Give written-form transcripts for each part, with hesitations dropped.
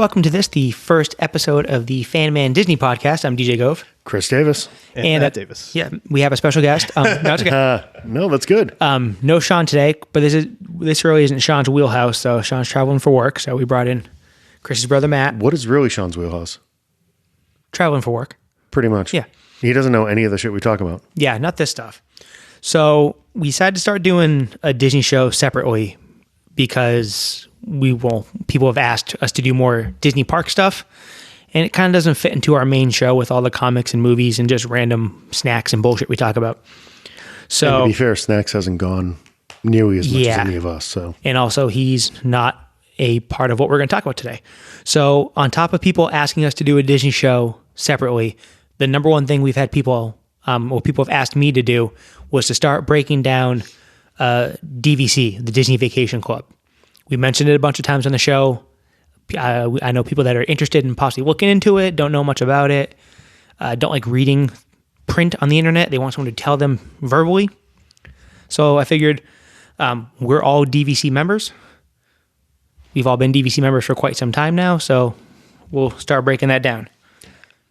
welcome to the first episode of the FANMEN Disney podcast. I'm DJ Gove. Chris Davis. And Matt Davis. Yeah, we have a special guest. No, it's okay. No, that's good. No Sean today, but this really isn't Sean's wheelhouse, so Sean's traveling for work, so we brought in Chris's brother, Matt. What is really Sean's wheelhouse? Traveling for work. Pretty much. Yeah. He doesn't know any of the shit we talk about. Yeah, not this stuff. So we decided to start doing a Disney show separately because people have asked us to do more Disney park stuff, and it kind of doesn't fit into our main show with all the comics and movies and just random snacks and bullshit we talk about. So and to be fair, Snacks hasn't gone nearly as much as any of us. So, and also he's not a part of what we're going to talk about today. So on top of people asking us to do a Disney show separately, the number one thing we've had people have asked me to do was to start breaking down DVC, the Disney Vacation Club. We mentioned it a bunch of times on the show. I know people that are interested in possibly looking into it, don't know much about it, don't like reading print on the internet. They want someone to tell them verbally. So I figured we're all DVC members. We've all been DVC members for quite some time now, so we'll start breaking that down.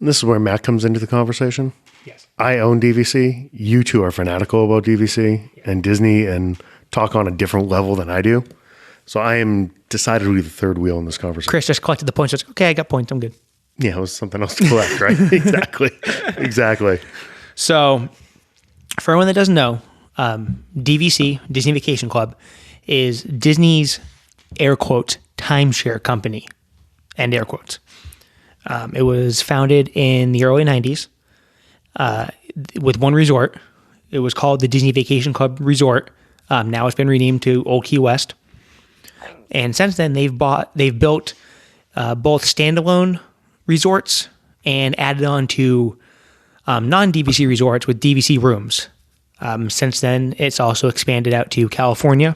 This is where Matt comes into the conversation. Yes. I own DVC. You two are fanatical about DVC and Disney and talk on a different level than I do. So I am decidedly the third wheel in this conversation. Chris just collected the points. Just, okay, I got points. I'm good. Yeah, it was something else to collect, right? Exactly. So for everyone that doesn't know, DVC, Disney Vacation Club, is Disney's, air quotes, timeshare company, end air quotes. It was founded in the early 90s with one resort. It was called the Disney Vacation Club Resort. Now it's been renamed to Old Key West. And since then, they've built both standalone resorts and added on to non-DVC resorts with DVC rooms. Since then, it's also expanded out to California.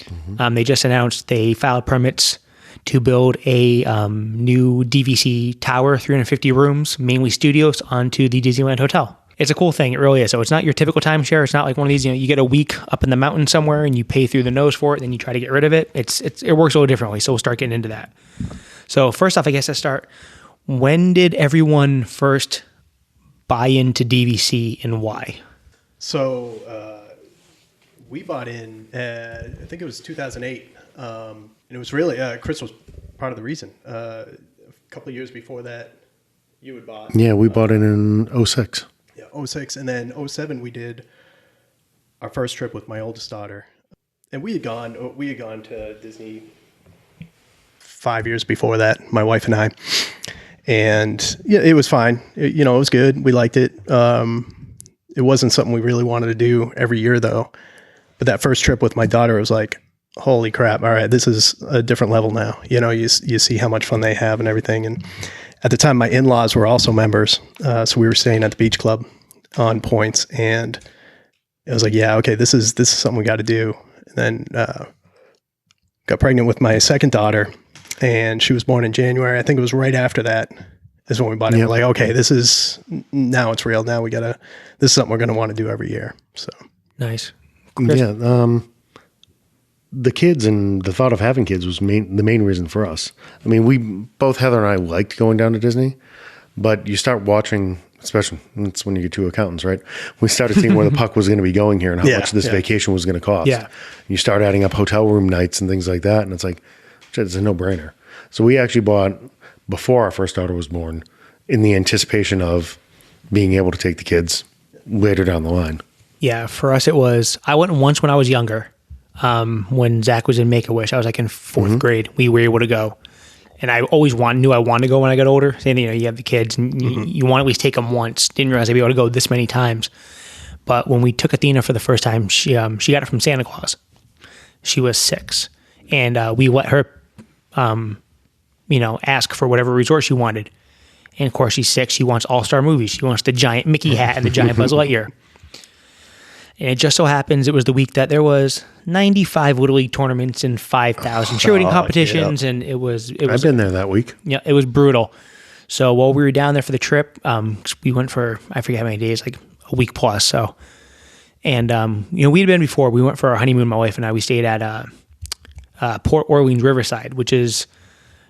Mm-hmm. They just announced they filed permits to build a new DVC tower, 350 rooms, mainly studios, onto the Disneyland Hotel. It's a cool thing. It really is. So it's not your typical timeshare. It's not like one of these, you get a week up in the mountain somewhere and you pay through the nose for it, then you try to get rid of it. It works a little differently. So we'll start getting into that. So first off, I guess let's start. When did everyone first buy into DVC and why? So we bought in, I think it was 2008. And it was really, Chris was part of the reason. A couple of years before that, you had bought. Yeah, we bought it in 06. Yeah, 06. And then 07, we did our first trip with my oldest daughter. And we had gone to Disney 5 years before that, my wife and I. And yeah, it was fine. It was good. We liked it. It wasn't something we really wanted to do every year, though. But that first trip with my daughter was like, holy crap. All right, this is a different level now. You see how much fun they have and everything. And at the time, my in-laws were also members. So we were staying at the beach club on points. And it was like, yeah, okay, this is something we got to do. And then got pregnant with my second daughter. And she was born in January. I think it was right after that is when we bought it. Yep. We're like, okay, now it's real. Now this is something we're going to want to do every year. So nice. Chris? Yeah. The kids and the thought of having kids was the main reason for us. I mean, both Heather and I liked going down to Disney, but you start watching, especially that's when you get two accountants, right? We started seeing where the puck was going to be going here and how much this vacation was going to cost. Yeah. You start adding up hotel room nights and things like that, and it's like, it's a no-brainer. So we actually bought before our first daughter was born in the anticipation of being able to take the kids later down the line. Yeah, for us it was, I went once when I was younger. When Zach was in Make-A-Wish, I was like in fourth grade, we were able to go. And I always knew I wanted to go when I got older. Same thing, you have the kids and you want to at least take them once. Didn't realize I'd be able to go this many times. But when we took Athena for the first time, she got it from Santa Claus. She was 6. And we let her, ask for whatever resort she wanted. And of course, she's 6. She wants all-star movies. She wants the giant Mickey hat and the giant Buzz Lightyear. And it just so happens it was the week that there was 95 Little League tournaments and 5,000 cheerleading competitions, and it was. I've been there that week. Yeah, it was brutal. So while we were down there for the trip, we went for, I forget how many days, like a week plus. So, and we had been before. We went for our honeymoon. My wife and I. We stayed at Port Orleans Riverside, which is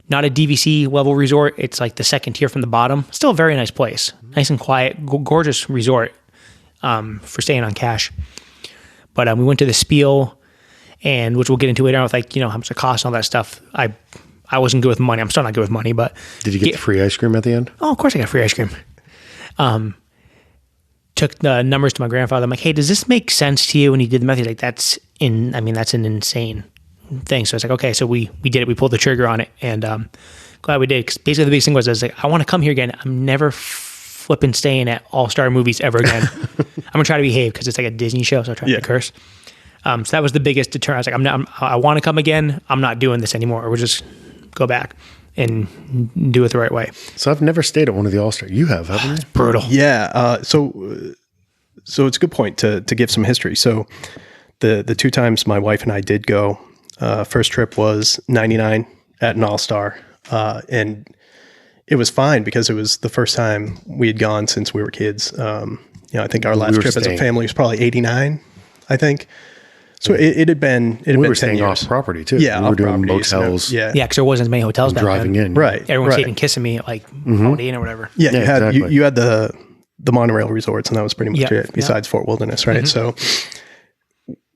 Not a DVC level resort. It's like the second tier from the bottom. Still a very nice place. Nice and quiet. Gorgeous resort for staying on cash. But we went to the Spiel, and which we'll get into later on with like, how much it costs and all that stuff. I wasn't good with money. I'm still not good with money, but... Did you get the free ice cream at the end? Oh, of course I got free ice cream. Took the numbers to my grandfather. I'm like, hey, does this make sense to you? And he did the math. He's like, that's an insane thing. So it's like, okay, so we did it. We pulled the trigger on it, and glad we did. Because basically the biggest thing was, I was like, I want to come here again. I'm never flipping staying at All-Star Movies ever again. I'm gonna try to behave because it's like a Disney show, so I try not to curse. So that was the biggest deterrent. I was like, I want to come again. I'm not doing this anymore. We'll just go back and do it the right way. So I've never stayed at one of the All-Star. You have, haven't you? Brutal. Yeah. So it's a good point to give some history. So the two times my wife and I did go, first trip was 99 at an All-Star. And it was fine because it was the first time we had gone since we were kids. I think our last trip as a family was probably 89, I think. So it had been 10 years. We were staying off property too. Yeah, we were doing motels. Yeah, because there wasn't as many hotels back driving then. in. Right. Everyone's even kissing me at like Holiday Inn or whatever. Yeah, exactly. you had the monorail resorts, and that was pretty much it. Besides Fort Wilderness, right? So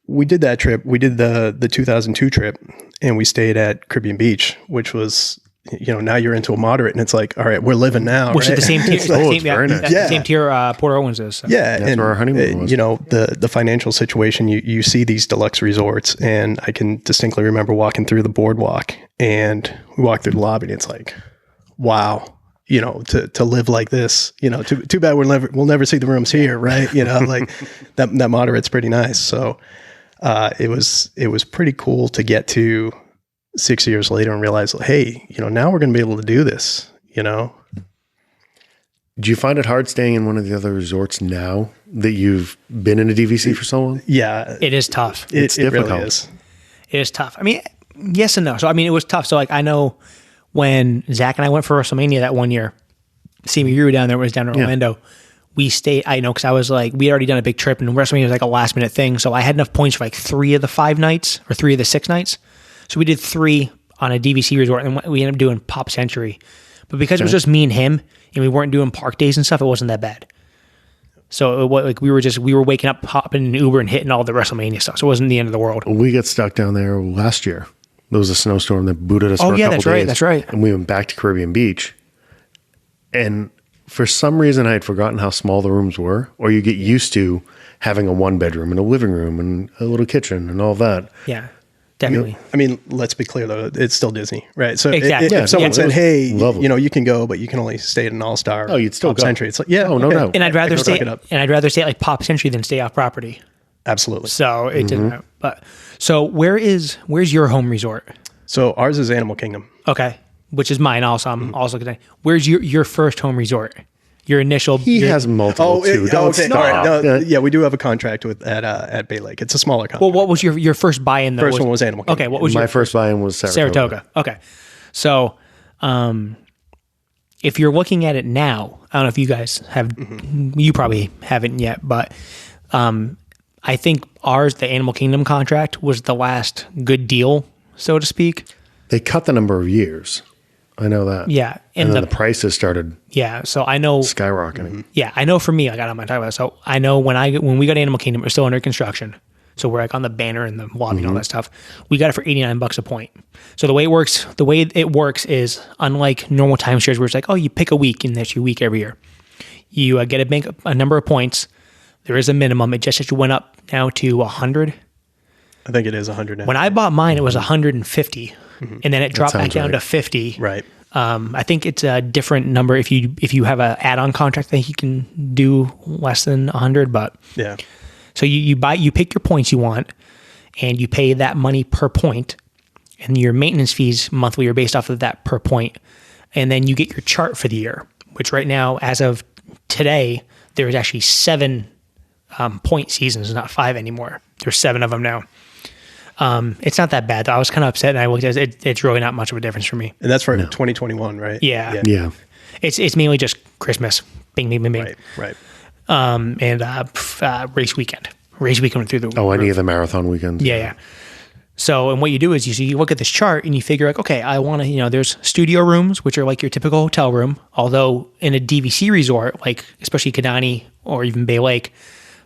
we did that trip. We did the 2002 trip, and we stayed at Caribbean Beach, which was, now you're into a moderate, and it's like, all right, we're living now, Which right? is the same tier. It's very nice. The same tier Port Owens is. So. Yeah, That's where our honeymoon was. The financial situation, you see these deluxe resorts, and I can distinctly remember walking through the boardwalk, and we walked through the lobby, and it's like, wow, to live like this, too bad we'll never see the rooms here, right? Like that moderate's pretty nice. So it was pretty cool to get to 6 years later and realize, hey, now we're going to be able to do this, Do you find it hard staying in one of the other resorts now that you've been in a DVC for so long? Yeah. It is tough. It's difficult. really is. It is tough. I mean, yes and no. So, it was tough. So, like, I know when Zach and I went for WrestleMania that one year, see me, you were down there, was down in Orlando. We stayed, because I was like, we had already done a big trip, and WrestleMania was like a last minute thing. So I had enough points for like 3 of the 5 nights or 3 of the 6 nights. So we did 3 on a DVC resort, and we ended up doing Pop Century. But because it was just me and him, and we weren't doing park days and stuff, it wasn't that bad. So it was like we were waking up, hopping in an Uber, and hitting all the WrestleMania stuff. So it wasn't the end of the world. We got stuck down there last year. There was a snowstorm that booted us for a couple days. Right. That's right. And we went back to Caribbean Beach. And for some reason, I had forgotten how small the rooms were, or you get used to having a 1-bedroom and a living room and a little kitchen and all that. Yeah, definitely. Let's be clear though, it's still Disney, right? So Exactly. if someone said, hey, lovely. You can go, but you can only stay at an All-Star. Oh, you'd still Pop go. Century. It's like, yeah, no doubt. And I'd rather stay. It up. And I'd rather stay at like Pop Century than stay off property. Absolutely. So it didn't matter. But so where's your home resort? So ours is Animal Kingdom. Okay, which is mine also. I'm also good. Where's your first home resort? Your initial. He has multiple too. Don't okay. stop. No, yeah, we do have a contract at Bay Lake. It's a smaller contract. Well, what was your first buy-in? First one was Animal Kingdom. Okay, what was My first buy-in was Saratoga. Okay, so if you're looking at it now, I don't know if you guys have. You probably haven't yet, but I think ours, the Animal Kingdom contract, was the last good deal, so to speak. They cut the number of years. I know that. Yeah, And then the prices started so I know skyrocketing. Yeah, I know for me, like, I don't mind talking about it. So I know when we got Animal Kingdom, it was still under construction. So we're like on the banner and the lobby and all that stuff. We got it for $89 a point. So the way it works is, unlike normal timeshares where it's like, oh, you pick a week and that's your week every year. You get a number of points. There is a minimum. It just went up now to 100. I think it is 100 now. When I bought mine, it was 150, and then it dropped back down to 50. Right. I think it's a different number if you have an add-on contract. I think you can do less than 100, but yeah. So you pick your points you want, and you pay that money per point, and your maintenance fees monthly are based off of that per point, and then you get your chart for the year. Which right now, as of today, there is actually 7 point seasons, not 5 anymore. There's 7 of them now. It's not that bad though. I was kind of upset, and I looked at it. It's really not much of a difference for me. And that's for 2021, right? Yeah. Yeah. It's mainly just Christmas. Bing, bing, bing, bing. Right. And race weekend. Race weekend went through the Oh, any of the marathon weekends. Yeah. So, and what you do is you look at this chart and you figure like, okay, I want to, there's studio rooms, which are like your typical hotel room. Although in a DVC resort, like especially Kidani or even Bay Lake,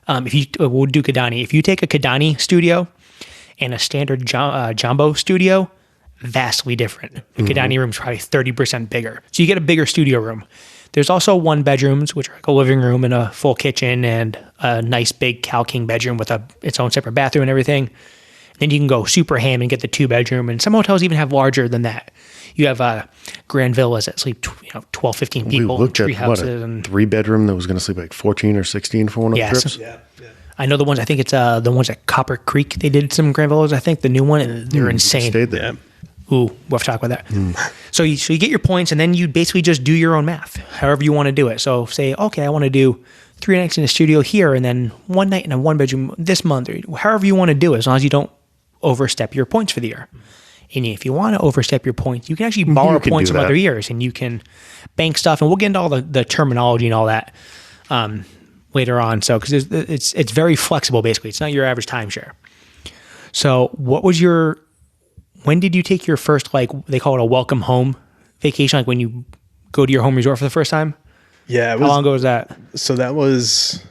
we'll do Kidani. If you take a Kidani studio and a standard Jumbo studio, vastly different. The Kidani room is probably 30% bigger. So you get a bigger studio room. There's also 1 bedrooms, which are like a living room and a full kitchen and a nice big Cal King bedroom with its own separate bathroom and everything. Then you can go super ham and get the 2-bedroom, and some hotels even have larger than that. You have grand villas that sleep 12, 15 people. We looked tree at houses a 3-bedroom that was going to sleep like 14 or 16 for one of the trips. Yeah. I know the ones. I think it's the ones at Copper Creek. They did some grand villas. I think the new one, and they're insane. Stayed there. Ooh, we'll have to talk about that. So you get your points, and then you basically just do your own math, however you want to do it. So say, okay, I want to do 3 nights in a studio here, and then 1 night in a 1-bedroom this month, or however you want to do it, as long as you don't overstep your points for the year. And if you want to overstep your points, you can actually borrow points from other years, and you can bank stuff. And we'll get into all the terminology and all that later on. So because it's very flexible, basically. It's not your average timeshare. So when did you take your first, like they call it a welcome home vacation, like when you go to your home resort for the first time? Yeah. How long ago was that? So that was...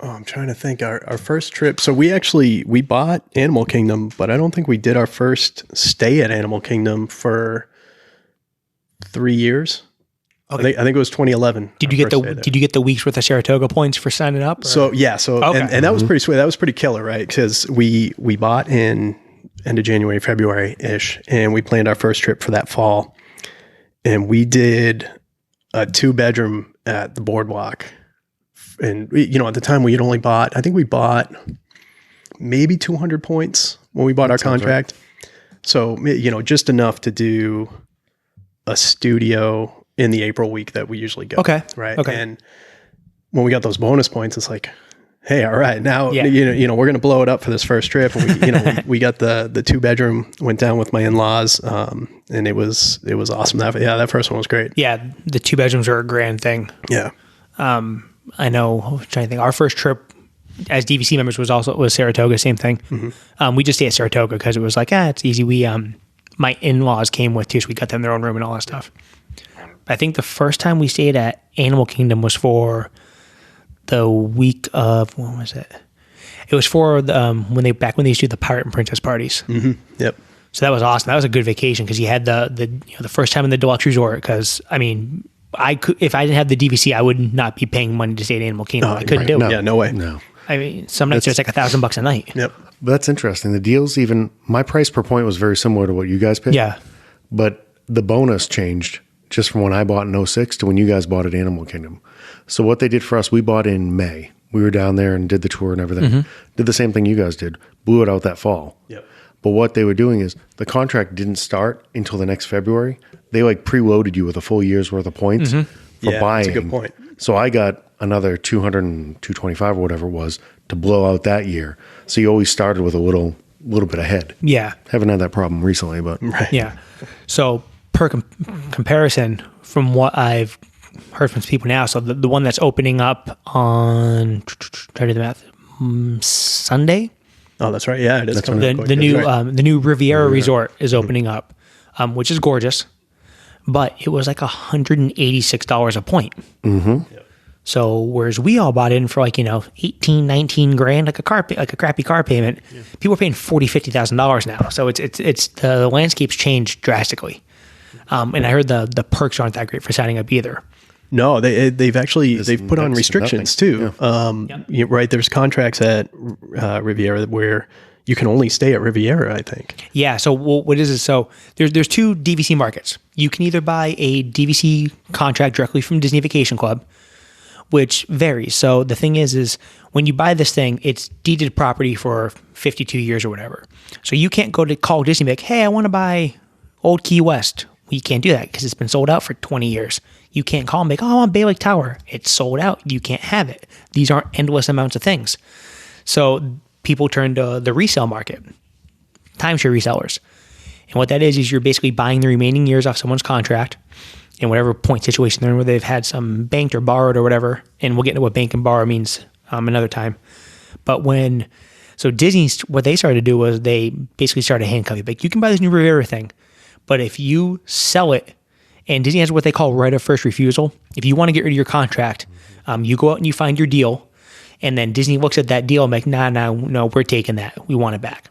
I'm trying to think. Our first trip. So we bought Animal Kingdom, but I don't think we did our first stay at Animal Kingdom for 3 years. Okay. I think it was 2011. Did you get the week's worth of Saratoga points for signing up? Or? So yeah. So okay. and that was pretty sweet. That was pretty killer, right? Because we bought in end of January, February ish, and we planned our first trip for that fall, and we did a 2-bedroom at the boardwalk. And at the time we had only bought maybe 200 points when we bought our contract. Right. So, just enough to do a studio in the April week that we usually go. Okay. Right. Okay. And when we got those bonus points, it's like, hey, all right, now, yeah. We're going to blow it up for this first trip. And we got the 2-bedroom, went down with my in-laws. And it was awesome. That first one was great. Yeah. The 2 bedrooms are a grand thing. Yeah. I know. I'm trying to think. Our first trip as DVC members was Saratoga. Same thing. Mm-hmm. We just stayed at Saratoga because it was like, it's easy. We my in-laws came with too, so we got them their own room and all that stuff. I think the first time we stayed at Animal Kingdom was for the week of, when was it? It was for the, when they used to do the Pirate and Princess parties. Mm-hmm. Yep. So that was awesome. That was a good vacation because you had the first time in the deluxe resort. Because if I didn't have the DVC, I would not be paying money to stay at Animal Kingdom. I couldn't do it. Yeah, no way. No. I mean, some nights it's like $1,000 a night. Yep. But that's interesting. The deals, even my price per point was very similar to what you guys paid. Yeah. But the bonus changed just from when I bought in 06 to when you guys bought at Animal Kingdom. So what they did for us, we bought in May. We were down there and did the tour and everything. Mm-hmm. Did the same thing you guys did. Blew it out that fall. Yep. But what they were doing is the contract didn't start until the next February. They preloaded you with a full year's worth of points for buying. That's a good point. So I got another 200 and 225 or whatever it was to blow out that year. So you always started with a little bit ahead. Yeah. Haven't had that problem recently, but right. Yeah. So per comparison, from what I've heard from people now, so the one that's opening up on, try to do the math, Sunday. Oh, that's right. Yeah, it is. The new Riviera Resort is opening up, which is gorgeous, but it was like $186 a point. Mm-hmm. Yep. So whereas we all bought in for 18, 19 grand, like a crappy car payment, people are paying $40,000, $50,000 now. So it's the landscape's changed drastically. And I heard the perks aren't that great for signing up either. No, they've put on restrictions too. Yeah. Right. There's contracts at Riviera where you can only stay at Riviera, I think. Yeah. So what is it? So there's 2 DVC markets. You can either buy a DVC contract directly from Disney Vacation Club, which varies. So the thing is when you buy this thing, it's deeded property for 52 years or whatever. So you can't go to call Disney and be like, hey, I want to buy Old Key West. Well, you can't do that because it's been sold out for 20 years. You can't call them and be like, oh, I want Bay Lake Tower. It's sold out. You can't have it. These aren't endless amounts of things. So people turn to the resale market, timeshare resellers. And what that is you're basically buying the remaining years off someone's contract in whatever point situation they're in where they've had some banked or borrowed or whatever. And we'll get into what bank and borrow means another time. But when So Disney, what they started to do was they basically started handcuffing you. Like, you can buy this new Riviera thing, but if you sell it, and Disney has what they call right of first refusal. If you want to get rid of your contract, you go out and you find your deal, and then Disney looks at that deal and like, no, we're taking that. We want it back.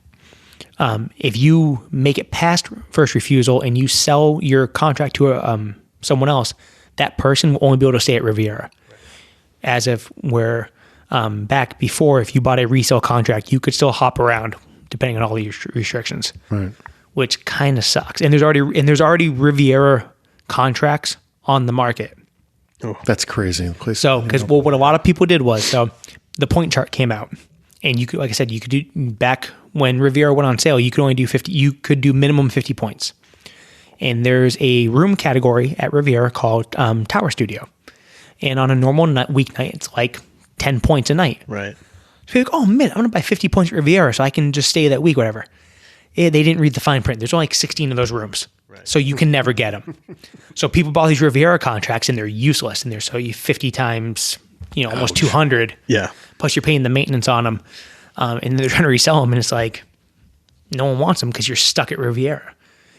If you make it past first refusal and you sell your contract to someone else, that person will only be able to stay at Riviera. As if where back before, if you bought a resale contract, you could still hop around depending on all your restrictions, Right. which kind of sucks. And there's already Riviera contracts on the market. That's crazy. So, because what a lot of people did was, so the point chart came out, and you could, like I said, you could do back when Riviera went on sale, you could only do 50. You could do minimum 50 points. And there's a room category at Riviera called Tower Studio, and on a normal weeknight, it's like 10 points a night. Right. So you're like, oh man, I'm gonna buy 50 points at Riviera so I can just stay that week, whatever. They didn't read the fine print. There's only like 16 of those rooms. Right. So you can never get them. So people bought these Riviera contracts and they're useless, and they're so you 50 times, almost 200. Yeah. Plus you're paying the maintenance on them, and they're trying to resell them, and it's like no one wants them because you're stuck at Riviera.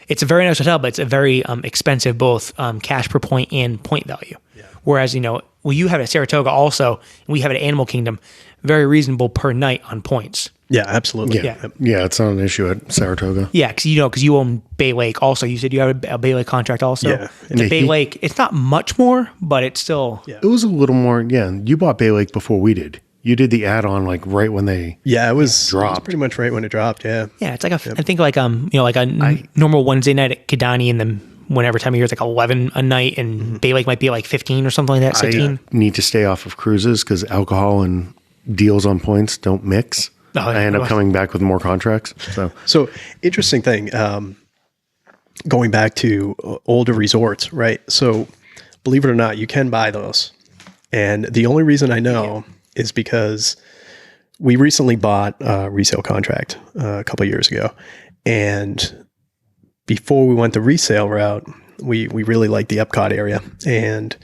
It's a very nice hotel, but it's a very expensive, both cash per point and point value. Yeah. Whereas you have it at Saratoga also, and we have it at Animal Kingdom, very reasonable per night on points. Yeah, absolutely. Yeah, it's not an issue at Saratoga. Yeah, because you own Bay Lake also. You said you have a Bay Lake contract also. Yeah. And the Bay Lake, it's not much more, but it's still. Yeah. It was a little more. Yeah, you bought Bay Lake before we did. You did the add-on like right when they it was dropped. It was pretty much right when it dropped. Yeah. Yeah, it's like I think like like a normal Wednesday night at Kidani, and then whenever time of year it's like 11 a night, and Bay Lake might be like 15 or something like that. 16. I need to stay off of cruises because alcohol and deals on points don't mix. I end up coming back with more contracts. So interesting thing, going back to older resorts, right? So believe it or not, you can buy those. And the only reason I know is because we recently bought a resale contract a couple of years ago. And before we went the resale route, we really liked the Epcot area. And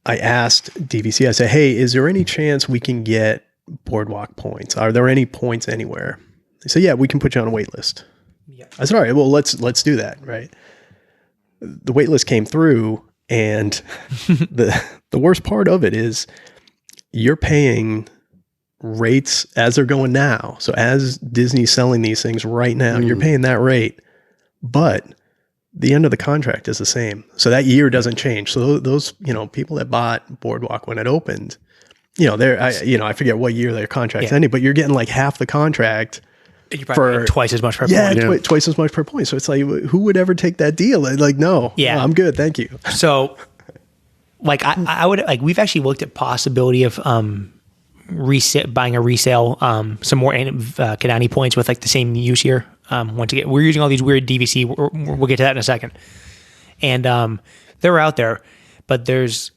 I asked DVC, I said, hey, is there any chance we can get boardwalk points? Are there any points anywhere? They said, yeah, we can put you on a wait list. Yeah. I said, all right, well, let's do that, right? The wait list came through, and the worst part of it is you're paying rates as they're going now. So as Disney's selling these things right now, you're paying that rate, but the end of the contract is the same. So that year doesn't change. So those, people that bought Boardwalk when it opened, I forget what year their contract's ending, but you're getting like half the contract for twice as much per point. Yeah, twice as much per point. So it's like, who would ever take that deal? Like, no, I'm good. Thank you. So like I would, like, we've actually looked at possibility of buying a resale, some more Kidani points with like the same use here. Once again, we're using all these weird DVC. We'll get to that in a second. And they're out there. But there's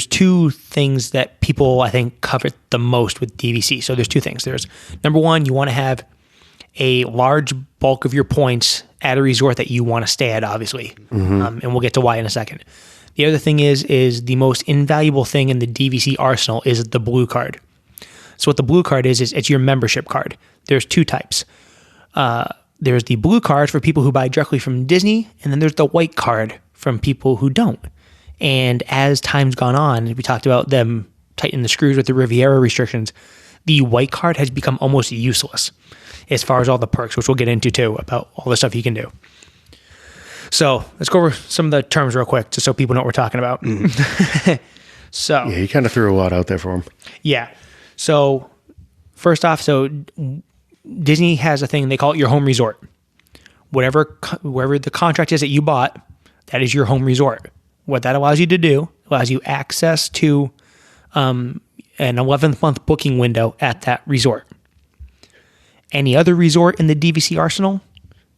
two things that people, I think, covet the most with DVC. So there's two things. There's number one, you want to have a large bulk of your points at a resort that you want to stay at, obviously. And we'll get to why in a second. The other thing is the most invaluable thing in the DVC arsenal is the blue card. So what the blue card is it's your membership card. There's two types. There's the blue card for people who buy directly from Disney, and then there's the white card from people who don't. And as time's gone on, we talked about them tightening the screws with the Riviera restrictions, the white card has become almost useless as far as all the perks, which we'll get into too, about all the stuff you can do. So let's go over some of the terms real quick, just so people know what we're talking about. So yeah, you kind of threw a lot out there for them. Yeah. So first off, Disney has a thing, they call it your home resort. Wherever the contract is that you bought, that is your home resort. What that allows you to do, allows you access to an 11th month booking window at that resort. Any other resort in the DVC arsenal,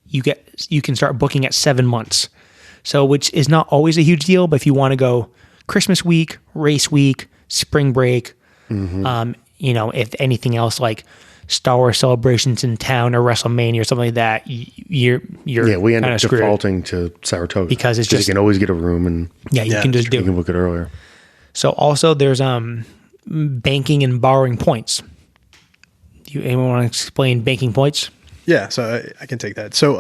you can start booking at 7 months. So, which is not always a huge deal, but if you want to go Christmas week, race week, spring break, if anything else like Star Wars celebrations in town or WrestleMania or something like that, we end up defaulting to Saratoga because it's just you can always get a room and you can just do it. You can book it earlier. So also there's banking and borrowing points. Do you anyone want to explain banking points? Yeah, so I can take that. So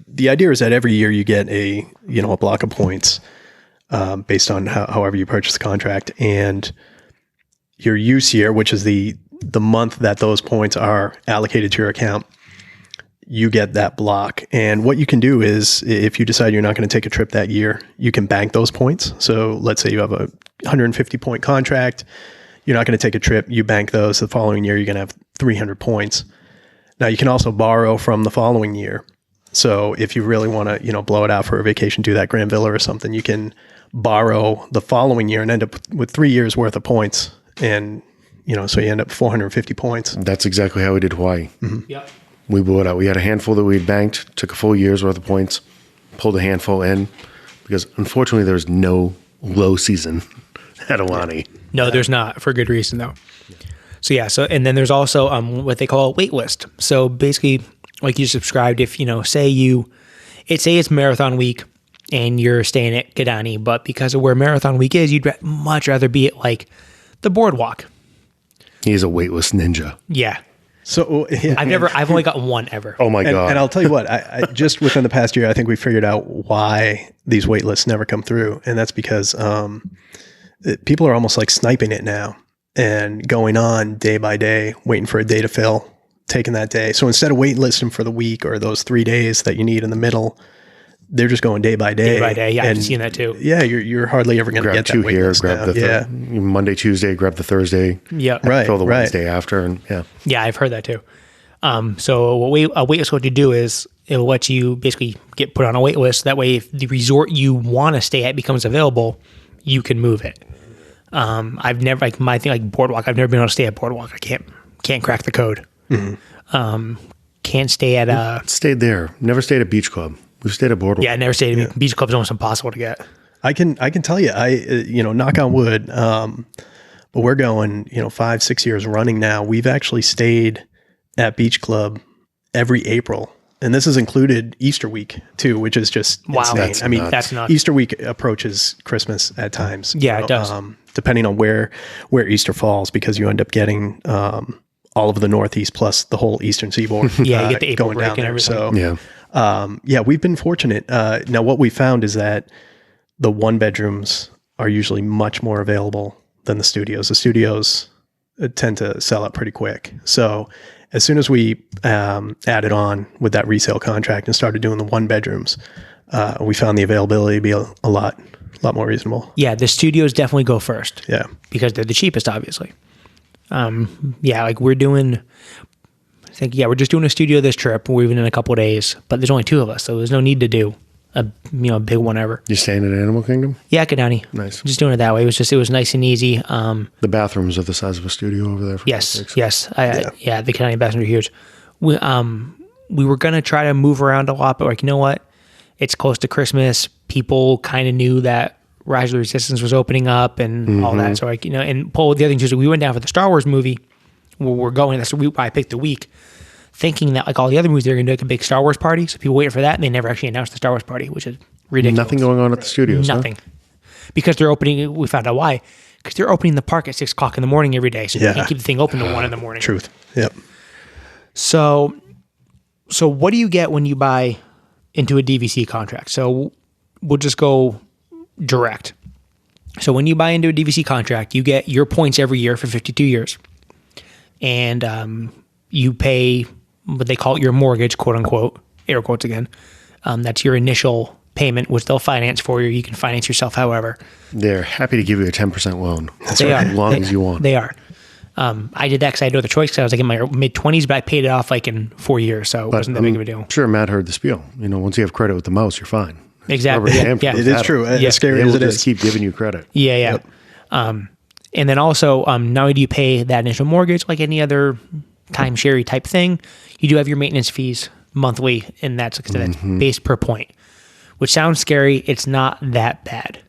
the idea is that every year you get a block of points based on however you purchase the contract, and your use year, which is the month that those points are allocated to your account, you get that block. And what you can do is, if you decide you're not going to take a trip that year, you can bank those points. So let's say you have a 150 point contract, you're not going to take a trip, you bank those. The following year, you're going to have 300 points. Now you can also borrow from the following year. So if you really want to, blow it out for a vacation, do that Grand Villa or something, you can borrow the following year and end up with 3 years worth of points. And, so you end up 450 points. That's exactly how we did Hawaii. Mm-hmm. Yep. We blew it out. We had a handful that we had banked, took a full year's worth of points, pulled a handful in, because unfortunately there's no low season at Alani. No, there's not, for good reason though. So yeah, and then there's also what they call a wait list. So basically, like you subscribed, if say it's marathon week and you're staying at Kidani, but because of where marathon week is, you'd much rather be at like the boardwalk. He's a waitlist ninja. Yeah. So I've only got one ever. Oh my God. And I'll tell you what, I just within the past year, I think we figured out why these wait lists never come through. And that's because people are almost like sniping it now and going on day by day, waiting for a day to fill, taking that day. So instead of wait listing for the week or those 3 days that you need in the middle, they're just going day by day. Day by day. Yeah, I've seen that too. Yeah, you're hardly ever going to get two that wait here, list grab now. the Monday, Tuesday, grab the Thursday. Yeah. Right. Fill the Wednesday after. And Yeah, I've heard that too. So a wait list, what you do is it'll let you basically get put on a wait list. That way, if the resort you want to stay at becomes available, you can move it. I've never my thing like Boardwalk. I've never been able to stay at Boardwalk. I can't crack the code. Mm-hmm. Can't stay at stayed there. Never stayed at Beach Club. We've stayed at Boardwalk. Yeah, I never stayed at Beach Club. Is almost impossible to get. I can tell you, knock on wood, but we're going, 5-6 years running now. We've actually stayed at Beach Club every April. And this has included Easter week too, which is just insane. That's nuts. Easter week approaches Christmas at times. Yeah, it does. Depending on where Easter falls, because you end up getting all of the Northeast plus the whole Eastern Seaboard. Yeah, you get the April going break down and there. everything. So, we've been fortunate. Now, what we found is that the one bedrooms are usually much more available than the studios. The studios tend to sell out pretty quick. So as soon as we added on with that resale contract and started doing the one bedrooms, we found the availability to be a lot more reasonable. Yeah, the studios definitely go first. Yeah. Because they're the cheapest, obviously. Like we're just doing a studio this trip. We're even in a couple of days, but there's only 2 of us, so there's no need to do a big one ever. You staying at Animal Kingdom? Yeah, Kidani. Nice. Just doing it that way. It was nice and easy. The bathrooms are the size of a studio over there. Yes. The Kidani bathrooms are huge. We were gonna try to move around a lot, but like, you know what? It's close to Christmas. People kind of knew that Rise of the Resistance was opening up and all that. So like, and Paul, the other thing too, we went down for the Star Wars movie. Where we're going. That's why I picked the week, thinking that like all the other movies, they're going to do like a big Star Wars party. So people waited for that, and they never actually announced the Star Wars party, which is ridiculous. Nothing going on at the studios. Nothing, because they're opening. We found out why, because they're opening the park at 6 o'clock in the morning every day, so they can't keep the thing open till 1 in the morning. Truth. Yep. So what do you get when you buy into a DVC contract? So we'll just go direct. So when you buy into a DVC contract, you get your points every year for 52 years. And you pay what they call your mortgage, quote unquote, air quotes again. That's your initial payment, which they'll finance for you. You can finance yourself however. They're happy to give you a 10% loan. They are. As long as you want. They are. I did that because I had no other choice, because I was like in my mid-20s, but I paid it off like in 4 years, so it wasn't that big of a deal. Sure, Matt heard the spiel. Once you have credit with the mouse, you're fine. Exactly. Yeah. It is true. As scary as it is. Just keep giving you credit. Yeah. Yep. And then also, not only do you pay that initial mortgage like any other timeshare type thing, you do have your maintenance fees monthly, and that's based per point, which sounds scary. It's not that bad.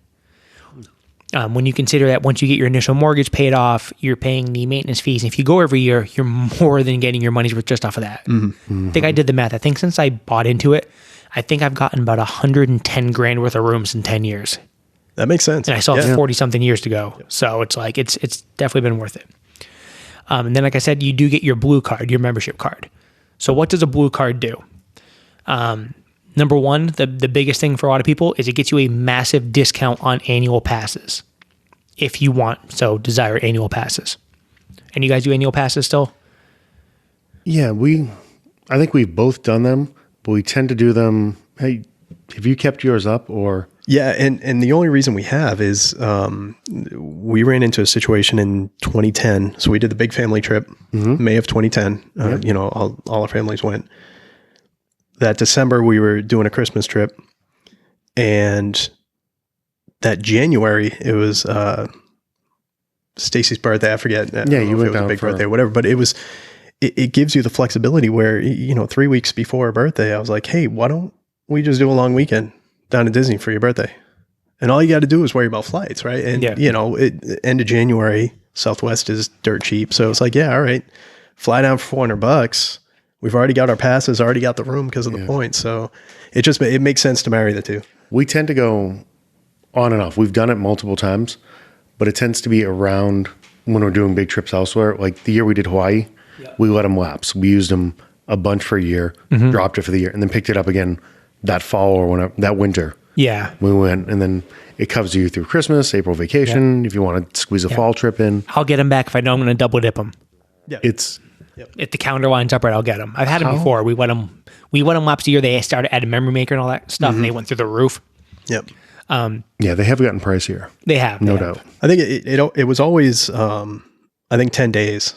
When you consider that once you get your initial mortgage paid off, you're paying the maintenance fees. And if you go every year, you're more than getting your money's worth just off of that. I think I did the math. I think since I bought into it, I think I've gotten about 110 grand worth of rooms in 10 years. That makes sense. And I still have 40 something years to go. So it's like, it's definitely been worth it. And then, like I said, you do get your blue card, your membership card. So what does a blue card do? Number one, the biggest thing for a lot of people is it gets you a massive discount on annual passes. If you desire annual passes. And you guys do annual passes still? Yeah, I think we've both done them, but we tend to do them. Hey, have you kept yours up or? Yeah, and the only reason we have is we ran into a situation in 2010. So we did the big family trip, May of 2010. All our families went. That December, we were doing a Christmas trip. And that January, it was Stacy's birthday. I forget. Yeah, you went down a big birthday or whatever. But it gives you the flexibility where, 3 weeks before her birthday, I was like, hey, why don't we just do a long weekend down to Disney for your birthday? And all you got to do is worry about flights, right? And, end of January, Southwest is dirt cheap. So it's like, yeah, all right, fly down for $400. We've already got our passes, already got the room because of the points. So it makes sense to marry the two. We tend to go on and off. We've done it multiple times, but it tends to be around when we're doing big trips elsewhere. Like the year we did Hawaii, we let them lapse. We used them a bunch for a year, dropped it for the year, and then picked it up again that fall or whenever, that winter. Yeah. We went, and then it covers you through Christmas, April vacation, if you want to squeeze a fall trip in. I'll get them back if I know I'm going to double dip them. Yeah. If the calendar lines up right, I'll get them. I've had them before. We went them lapse a year. They started at a memory maker and all that stuff, and they went through the roof. Yep. Yeah, they have gotten pricier. They have. No doubt. I think it was always, I think 10 days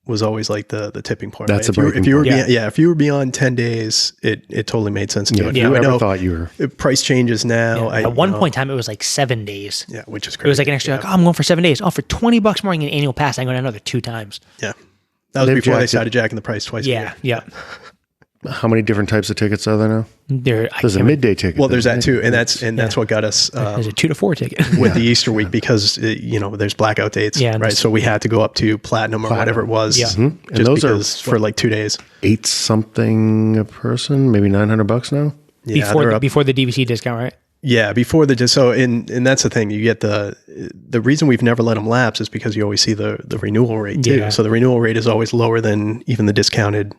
was always like the tipping point. That's right? a breaking point. If you were beyond 10 days, it totally made sense to do it. If you ever thought you were. Price changes now. Yeah. At one point in time, it was like 7 days. Yeah, which is crazy. It was like an extra, I'm going for 7 days. Oh, for $20 more, I get an annual pass. I'm going another 2 times. Yeah. That was before they started jacking the price twice a year. Yeah. How many different types of tickets are there now? There's a midday ticket. Well, there's that too, and that's what got us. There's a 2 to 4 ticket with the Easter week because there's blackout dates, right? So we had to go up to platinum or whatever it was. Yeah, and those are for like 2 days. 8 something a person, maybe $900 now. Yeah, before the DVC discount, right? Yeah, before and that's the thing. You get the reason we've never let them lapse is because you always see the renewal rate too. Yeah. So the renewal rate is always lower than even the discounted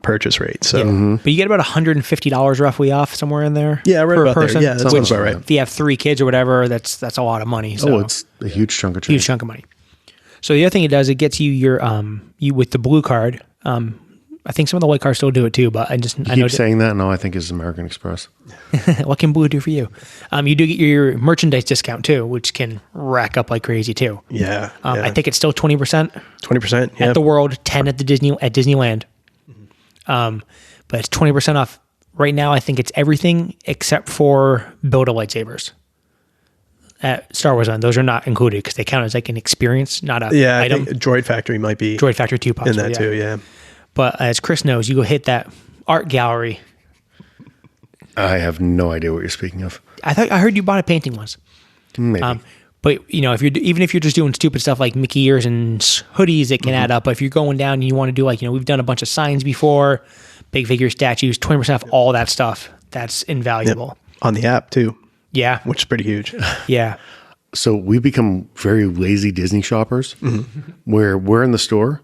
purchase rate. So, but you get about $150 roughly off somewhere in there. Yeah, right per about person. there. Yeah, that sounds about right. If you have 3 kids or whatever, that's a lot of money. So. Oh, it's a huge chunk of change. Huge chunk of money. So the other thing it does, it gets you your you with the blue card. I think some of the white cards still do it too, but I know saying that. No, I think it's American Express. What can blue do for you? You do get your merchandise discount too, which can rack up like crazy too. Yeah. I think it's still 20%. 20%. At the World, 10 at Disneyland. But it's 20% off right now. I think it's everything except for Build-A-Lightsabers. At Star Wars Land, those are not included because they count as like an experience, not a item. I think Droid Factory might be Droid Factory 2 possibly, in that too. Yeah. But as Chris knows, you go hit that art gallery. I have no idea what you're speaking of. I heard you bought a painting once. Maybe. But if you're just doing stupid stuff like Mickey ears and hoodies, it can add up. But if you're going down and you want to do we've done a bunch of signs before, big figure statues, 20% off all that stuff. That's invaluable. Yep. On the app too. Yeah. Which is pretty huge. Yeah. So we've become very lazy Disney shoppers where we're in the store.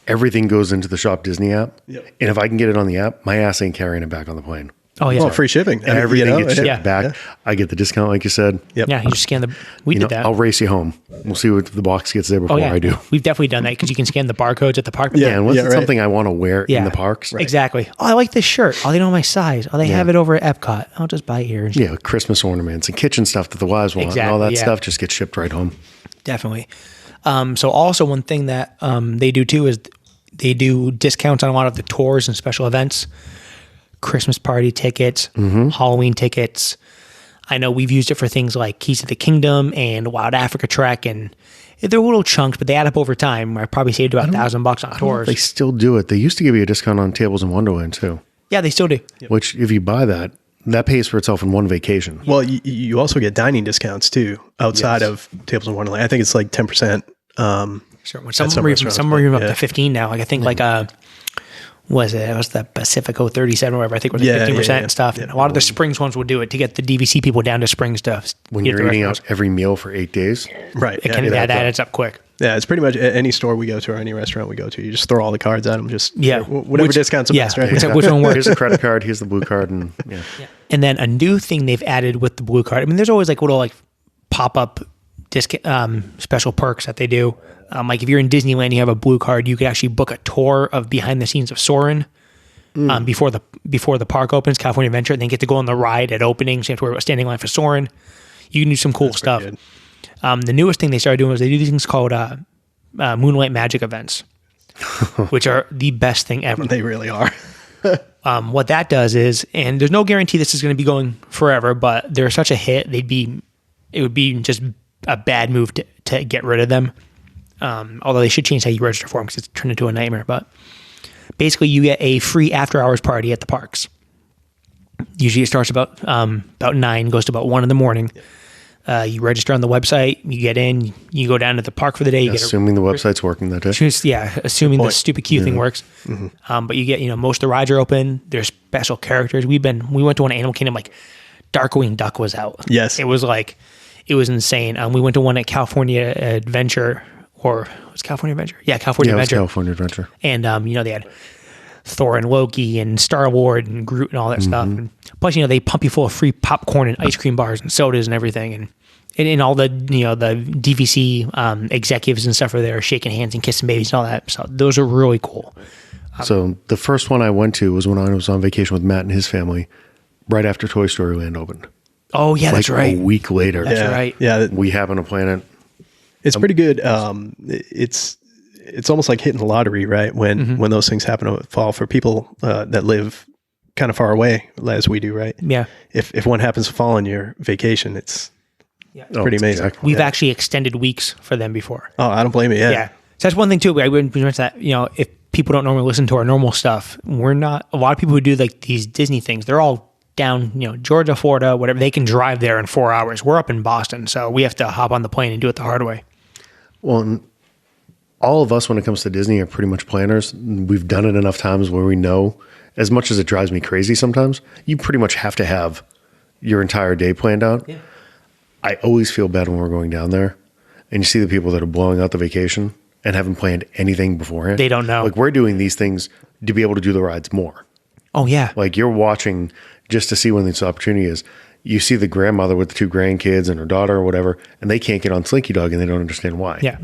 Everything goes into the Shop Disney app. Yep. And if I can get it on the app, my ass ain't carrying it back on the plane. Oh, yeah. Well, free shipping. And everything gets shipped back. Yeah. I get the discount, like you said. Yep. Yeah, you just scan we did that. I'll race you home. We'll see what the box gets there before I do. We've definitely done that because you can scan the barcodes at the park. Yeah, and once it's something I want to wear in the parks. Right. Exactly. Oh, I like this shirt. Oh, they know my size. Oh, they have it over at Epcot. I'll just buy it here. Yeah, Christmas ornaments and kitchen stuff that the wives want. And all that stuff just gets shipped right home. Definitely. So also one thing that they do too is they do discounts on a lot of the tours and special events, Christmas party tickets, Halloween tickets. I know we've used it for things like Keys to the Kingdom and Wild Africa Trek, and they're little chunks, but they add up over time. I probably saved about $1,000 on tours. They still do it. They used to give you a discount on Tables in Wonderland too. Yeah, they still do. Yep. Which, if you buy that pays for itself in one vacation. Well, you also get dining discounts too outside of Tables in Wonderland. I think it's like 10%. Sure. Some are even up to 15 now. Like I think it was the Pacifico 37 or whatever. I think it was 15% and stuff. And a lot of the Springs ones will do it to get the DVC people down to Springs to when you're eating out every meal for 8 days. Right. That adds up quick. Yeah, it's pretty much any store we go to or any restaurant we go to. You just throw all the cards at them. Just whatever discounts are best, right? Which one works? Here's the credit card. Here's the blue card, and yeah. And then a new thing they've added with the blue card. I mean, there's always like little like pop up special perks that they do. Like if you're in Disneyland, you have a blue card. You could actually book a tour of behind the scenes of Soarin'. Before the park opens, California Adventure, and then get to go on the ride at opening. So you have to worry about standing in line for Soarin'. You can do some cool stuff. The newest thing they started doing was they do these things called Moonlight Magic events, which are the best thing ever. They really are. What that does is, and there's no guarantee this is going to be going forever, but they're such a hit, it would be just a bad move to get rid of them. Although they should change how you register for them because it's turned into a nightmare. But basically, you get a free after-hours party at the parks. Usually it starts about 9, goes to about 1 in the morning. You register on the website, you get in, you go down to the park for the day. Assuming the website's working that day. Assuming the stupid queue thing works. Mm-hmm. But you get, most of the rides are open. There's special characters. We went to one Animal Kingdom, like Darkwing Duck was out. Yes. It was insane. We went to one at California Adventure, or was California Adventure? Yeah, California Adventure. It was California Adventure. And, they had Thor and Loki and Star-Lord and Groot and all that stuff. And plus, they pump you full of free popcorn and ice cream bars and sodas and everything. And all the, the DVC executives and stuff are there shaking hands and kissing babies and all that. So those are really cool. So the first one I went to was when I was on vacation with Matt and his family, right after Toy Story Land opened. Oh, yeah, that's right. A week later. That's right. Yeah. We happen to plan it. It's pretty good. It's almost like hitting the lottery, right? When those things happen to fall for people that live kind of far away, as we do, right? Yeah. If one happens to fall on your vacation, it's pretty amazing. Exactly. We've actually extended weeks for them before. Oh, I don't blame you. Yeah. So that's one thing too. We mentioned that, if people don't normally listen to our normal stuff, we're not, a lot of people who do like these Disney things, they're all down, Georgia, Florida, whatever. They can drive there in 4 hours. We're up in Boston, so we have to hop on the plane and do it the hard way. Well, all of us, when it comes to Disney, are pretty much planners. We've done it enough times where we know, as much as it drives me crazy sometimes, you pretty much have to have your entire day planned out. Yeah. I always feel bad when we're going down there and you see the people that are blowing out the vacation and haven't planned anything beforehand. They don't know. Like, we're doing these things to be able to do the rides more. Oh, yeah. Like, you're watching just to see when this opportunity is. You see the grandmother with the 2 grandkids and her daughter or whatever, and they can't get on Slinky Dog and they don't understand why. Yeah.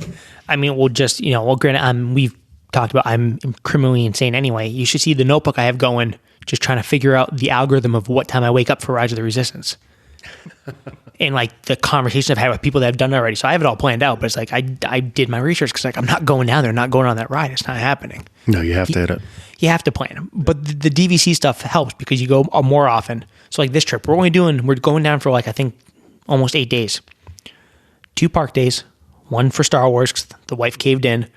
I mean, we'll just, granted, we've talked about I'm criminally insane anyway. You should see the notebook I have going, just trying to figure out the algorithm of what time I wake up for Rise of the Resistance. And like the conversations I've had with people that have done it already. So I have it all planned out, but it's like I did my research because I'm not going down there, not going on that ride. It's not happening. No, you have to hit it. You have to plan. But the DVC stuff helps because you go more often. So like this trip, we're going down for like, I think almost 8 days. 2 park days, 1 for Star Wars because the wife caved in,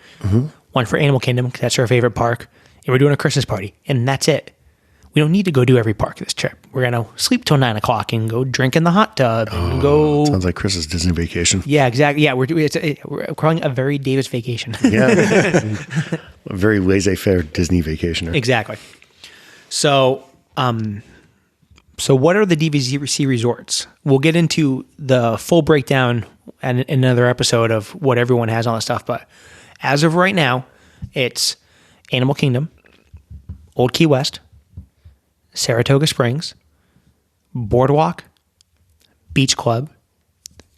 1 for Animal Kingdom because that's her favorite park, and we're doing a Christmas party, and that's it. We don't need to go do every park this trip. We're going to sleep till 9 o'clock and go drink in the hot tub and go. Sounds like Chris's Disney vacation. Yeah, exactly. Yeah, we're calling it a very Davis vacation. Yeah. A very laissez-faire Disney vacationer. Exactly. So what are the DVC resorts? We'll get into the full breakdown in another episode of what everyone has on that stuff. But as of right now, it's Animal Kingdom, Old Key West, Saratoga Springs, Boardwalk, Beach Club,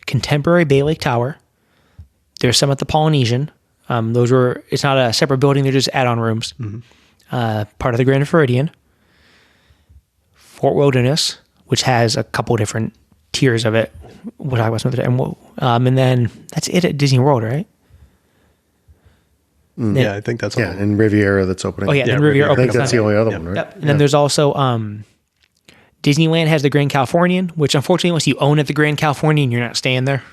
Contemporary Bay Lake Tower. There's some at the Polynesian. It's not a separate building. They're just add-on rooms. Part of the Grand Floridian. Fort Wilderness, which has a couple different tiers of it. We'll talk about some of it. And then that's it at Disney World, right? Yeah, I think that's all. Yeah, and Riviera that's opening. Oh, yeah, and Riviera I opens. think that's the only other one, right? Yep. And then there's also Disneyland has the Grand Californian, which unfortunately, once you own at the Grand Californian, you're not staying there.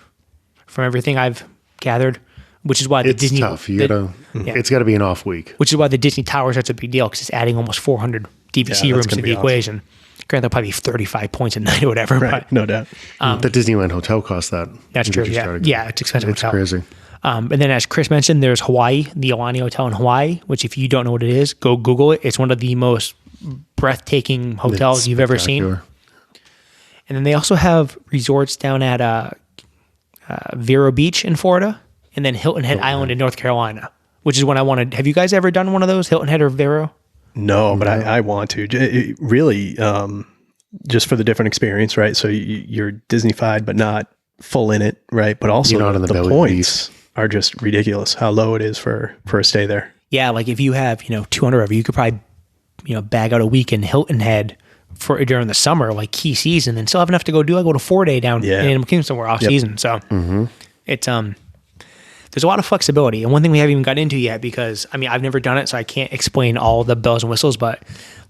From everything I've gathered, which is why it's tough. It's got to be an off week. Which is why the Disney Tower is such a big deal because it's adding almost 400 DVC rooms to the equation. Granted, they'll probably be 35 points a night or whatever. Right, but, no doubt. The Disneyland hotel costs that. That's true. Yeah, it's expensive. It's crazy. And then, as Chris mentioned, there's Hawaii, the Aulani Hotel in Hawaii, which if you don't know what it is, go Google it. It's one of the most breathtaking hotels you've ever seen. And then they also have resorts down at Vero Beach in Florida and then Hilton Head Island in North Carolina, which is one I wanted. Have you guys ever done one of those, Hilton Head or Vero? No, but I want to. Really, just for the different experience, right? So you're Disney-fied, but not full in it, right? But also You're not in the belly points are just ridiculous how low it is for a stay there. Yeah, like if you have 200 of you could probably bag out a week in Hilton Head for during the summer, like key season, and still have enough to go do. I go to 4-day down in Animal Kingdom somewhere off season. So it's there's a lot of flexibility. And one thing we haven't even got into yet, because I've never done it, so I can't explain all the bells and whistles, but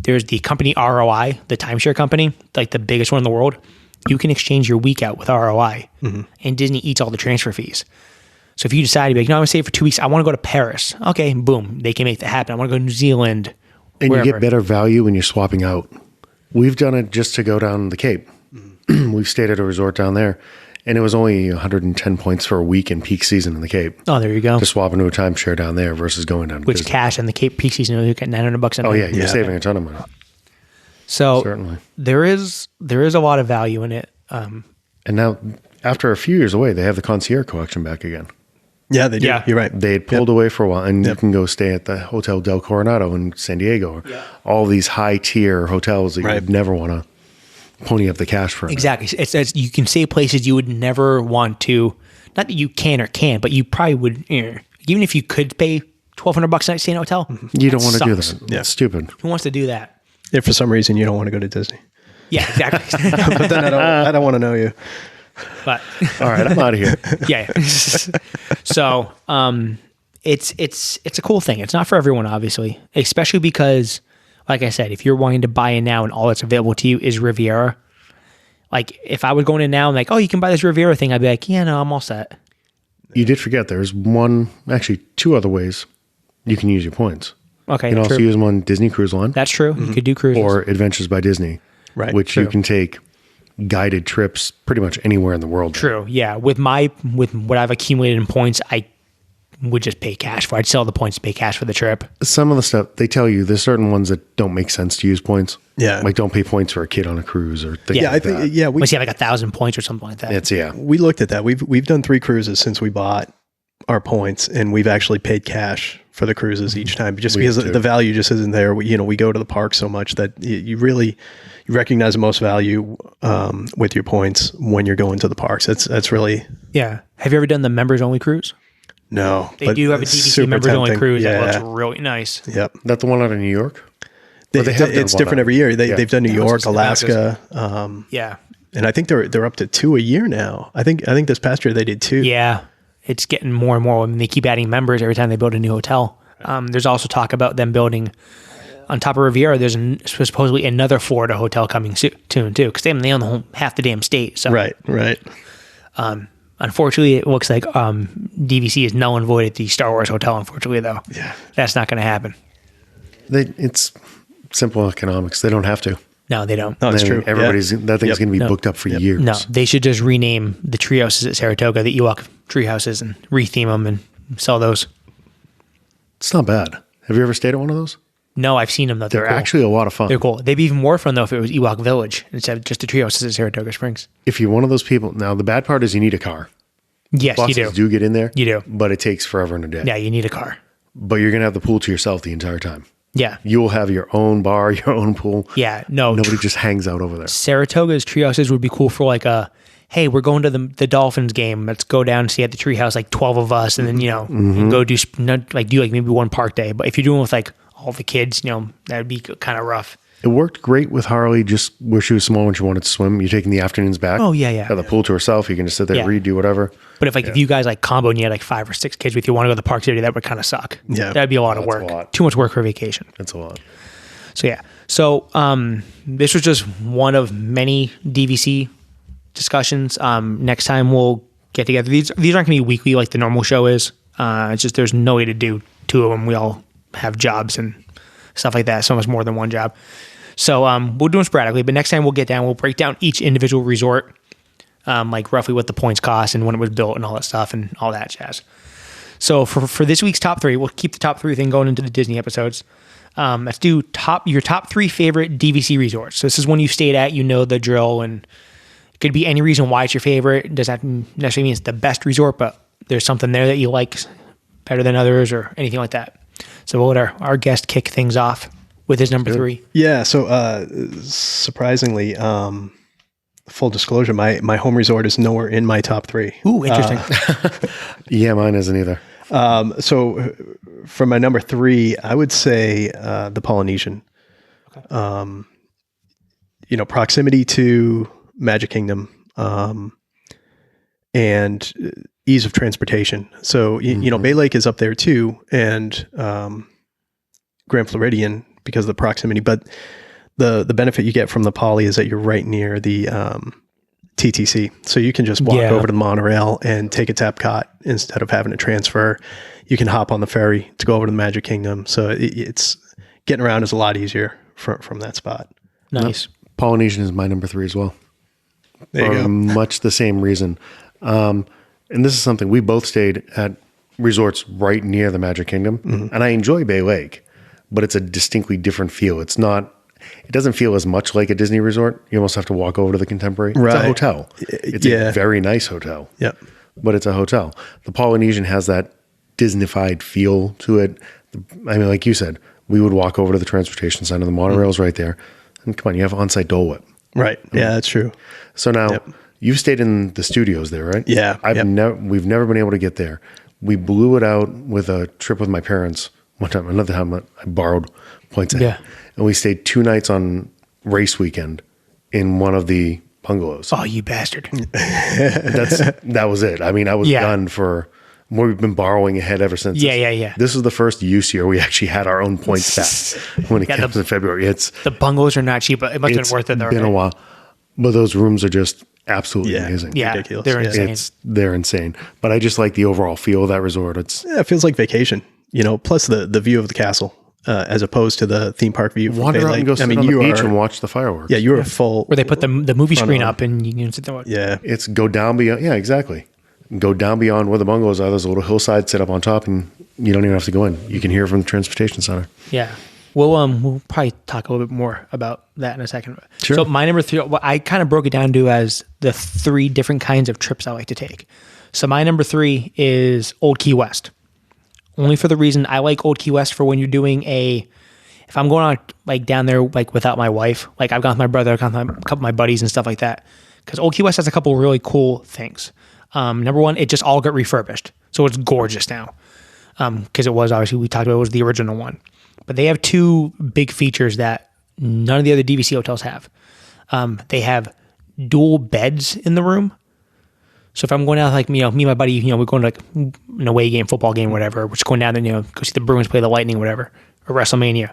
there's the company ROI, the timeshare company, like the biggest one in the world. You can exchange your week out with ROI, and Disney eats all the transfer fees. So if you decide to be like, no, I'm going to stay for 2 weeks, I want to go to Paris. Okay, boom, they can make that happen. I want to go to New Zealand. And wherever. you get better value when you're swapping out. We've done it just to go down the Cape. We've stayed at a resort down there, and it was only 110 points for a week in peak season in the Cape. Oh, there you go. To swap into a timeshare down there versus going down to Which Disney. cash in the Cape peak season, you get $900 a night. Oh, yeah, you're saving a ton of money. So Certainly. there is a lot of value in it. And now, after a few years away, they have the concierge collection back again. Yeah, they do. Yeah. You're right. They had pulled away for a while, and you can go stay at the Hotel Del Coronado in San Diego. All these high-tier hotels that you'd never want to pony up the cash for. Exactly. It's you can say places you would never want to. Not that you can or can't, but you probably would. Even if you could pay $1,200 a night to stay in a hotel, You don't want to do sucks. that. It's stupid. Who wants to do that? If for some reason you don't want to go to Disney. Yeah, exactly. But then I don't want to know you. But All right, I'm out of here. yeah. So it's a cool thing. It's not for everyone, obviously, especially because, like I said, if you're wanting to buy in now and all that's available to you is Riviera, like if I was going in now and like, oh, you can buy this Riviera thing, I'd be like, yeah, no, I'm all set. You did forget there's actually two other ways you can use your points. Okay, You can also true. use them on Disney Cruise Line That's true. You could do cruises. or Adventures by Disney, Right. which you can take guided trips pretty much anywhere in the world. True. Yeah. With what I've accumulated in points, I would just pay cash for. I'd sell the points to pay cash for the trip. Some of the stuff they tell you, there's certain ones that don't make sense to use points. Yeah. Like don't pay points for a kid on a cruise or things Yeah, I like think that. we Unless you have like 1,000 points or something like that. It's we looked at that. We've done 3 cruises since we bought our points, and we've actually paid cash for the cruises each time, just because the value just isn't there. We go to the park so much that you recognize the most value with your points when you're going to the parks. That's really Yeah. Have you ever done the members only cruise? no. They do have a DVC members only cruise that looks really nice. Yep. that the one out of New York? Or they have done It's one different out- every year. They've done New York, just about Alaska, Yeah. and I think they're up to 2 a year now. I think this past year they did 2. Yeah. It's getting more and more. I mean, they keep adding members every time they build a new hotel. There's also talk about them building on top of Riviera. There's supposedly another Florida hotel coming soon too, because they own the whole half the damn state. So Right. unfortunately, it looks like DVC is null and void at the Star Wars hotel. Unfortunately, though, that's not going to happen. It's simple economics. They don't have to. No, they don't. No, it's I mean, true. That thing's going to be No. booked up for years. No, they should just rename the tree houses at Saratoga the Ewok tree houses and retheme them and sell those. It's not bad. Have you ever stayed at one of those? No, I've seen them though. They're Cool. actually a lot of fun. They're cool. They'd be even more fun though if it was Ewok Village instead of just the tree houses at Saratoga Springs. If you're one of those people, now the bad part is you need a car. Yes, Buses you do. do get in there. You do. But it takes forever and a day. Yeah, you need a car. But you're going to have the pool to yourself the entire time. Yeah. You will have your own bar, your own pool. Yeah. No. Nobody just hangs out over there. Saratoga's treehouses would be cool for like a, hey, we're going to the Dolphins game. Let's go down and see at the treehouse, like 12 of us, and then and go do maybe one park day. But if you're doing it with like all the kids, that would be kind of rough. It worked great with Harley just where she was small when she wanted to swim. You're taking the afternoons back. Oh, yeah, yeah. Have the pool to herself. You can just sit there, Yeah. read, do whatever. But if you guys like combo and you had like 5 or 6 kids with you want to go to the park city, that would kind of suck. Yeah. That'd be a lot of That's a work. lot. Too much work for vacation. That's a lot. So yeah. So this was just one of many DVC discussions. Next time we'll get together. These aren't going to be weekly like the normal show is. It's just there's no way to do 2 of them. We all have jobs and stuff like that. So much more than one job. So we'll do them sporadically. But next time we'll get down. We'll break down each individual resort, like roughly what the points cost and when it was built and all that stuff and all that jazz. So for this week's top 3, we'll keep the top 3 thing going into the Disney episodes. Let's do your top 3 favorite DVC resorts. So this is one you stayed at, the drill, and it could be any reason why it's your favorite. It doesn't necessarily mean it's the best resort, but there's something there that you like better than others or anything like that. So we'll let our guest kick things off with his number 3. Yeah. So surprisingly, full disclosure, my home resort is nowhere in my top 3. Ooh, interesting. Yeah, mine isn't either. So for my number 3, I would say the Polynesian. Okay. Proximity to Magic Kingdom, and ease of transportation. So, Bay Lake is up there too, and Grand Floridian because of the proximity. But the benefit you get from the Poly is that you're right near the TTC. So you can just walk over to the monorail and take a Tapcot instead of having to transfer. You can hop on the ferry to go over to the Magic Kingdom. So it's getting around is a lot easier from that spot. Nice. Polynesian is my number 3 as well. There you go. Much the same reason. And this is something we both stayed at resorts right near the Magic Kingdom. And I enjoy Bay Lake, but it's a distinctly different feel. It doesn't feel as much like a Disney resort. You almost have to walk over to the Contemporary. It's a hotel. It's a very nice hotel. Yep. But it's a hotel. The Polynesian has that Disneyfied feel to it. I mean, like you said, we would walk over to the transportation center. The monorail's right there. And come on, you have on-site Dole Whip. Right. Yeah, that's true. So now you've stayed in the studios there, right? Yeah. We've never been able to get there. We blew it out with a trip with my parents one time. Another time I borrowed points ahead. Yeah. And we stayed 2 nights on race weekend in one of the bungalows. Oh, you bastard. That was it. I mean, I was done for we've been borrowing ahead ever since. Yeah. This was the first use year we actually had our own points back when it comes in February. The bungalows are not cheap, but it must have been worth it though. It's been a while. But those rooms are just absolutely amazing. Yeah, ridiculous. they're insane. They're insane. But I just like the overall feel of that resort. It feels like vacation, plus the view of the castle. As opposed to the theme park view. Wander out and go sit on the beach and watch the fireworks. Yeah, you're a full... Where they put the movie screen up and you can sit there. Yeah. It's go down beyond... Yeah, exactly. Go down beyond where the bungalows are. There's a little hillside set up on top and you don't even have to go in. You can hear from the transportation center. Yeah. We'll probably talk a little bit more about that in a second. Sure. So my number 3, I kind of broke it down to as the 3 different kinds of trips I like to take. So my number 3 is Old Key West. Only for the reason I like Old Key West for when you're doing if I'm going on down there without my wife, I've gone with my brother, I've gone with a couple of my buddies and stuff like that. Because Old Key West has a couple of really cool things. Number 1, it just all got refurbished. So it's gorgeous now. Because it was, obviously, we talked about it was the original one. But they have 2 big features that none of the other DVC hotels have. They have dual beds in the room. So if I'm going out, me and my buddy, we're going to an away game, football game, whatever. We're just going down there, go see the Bruins play the Lightning, whatever, or WrestleMania.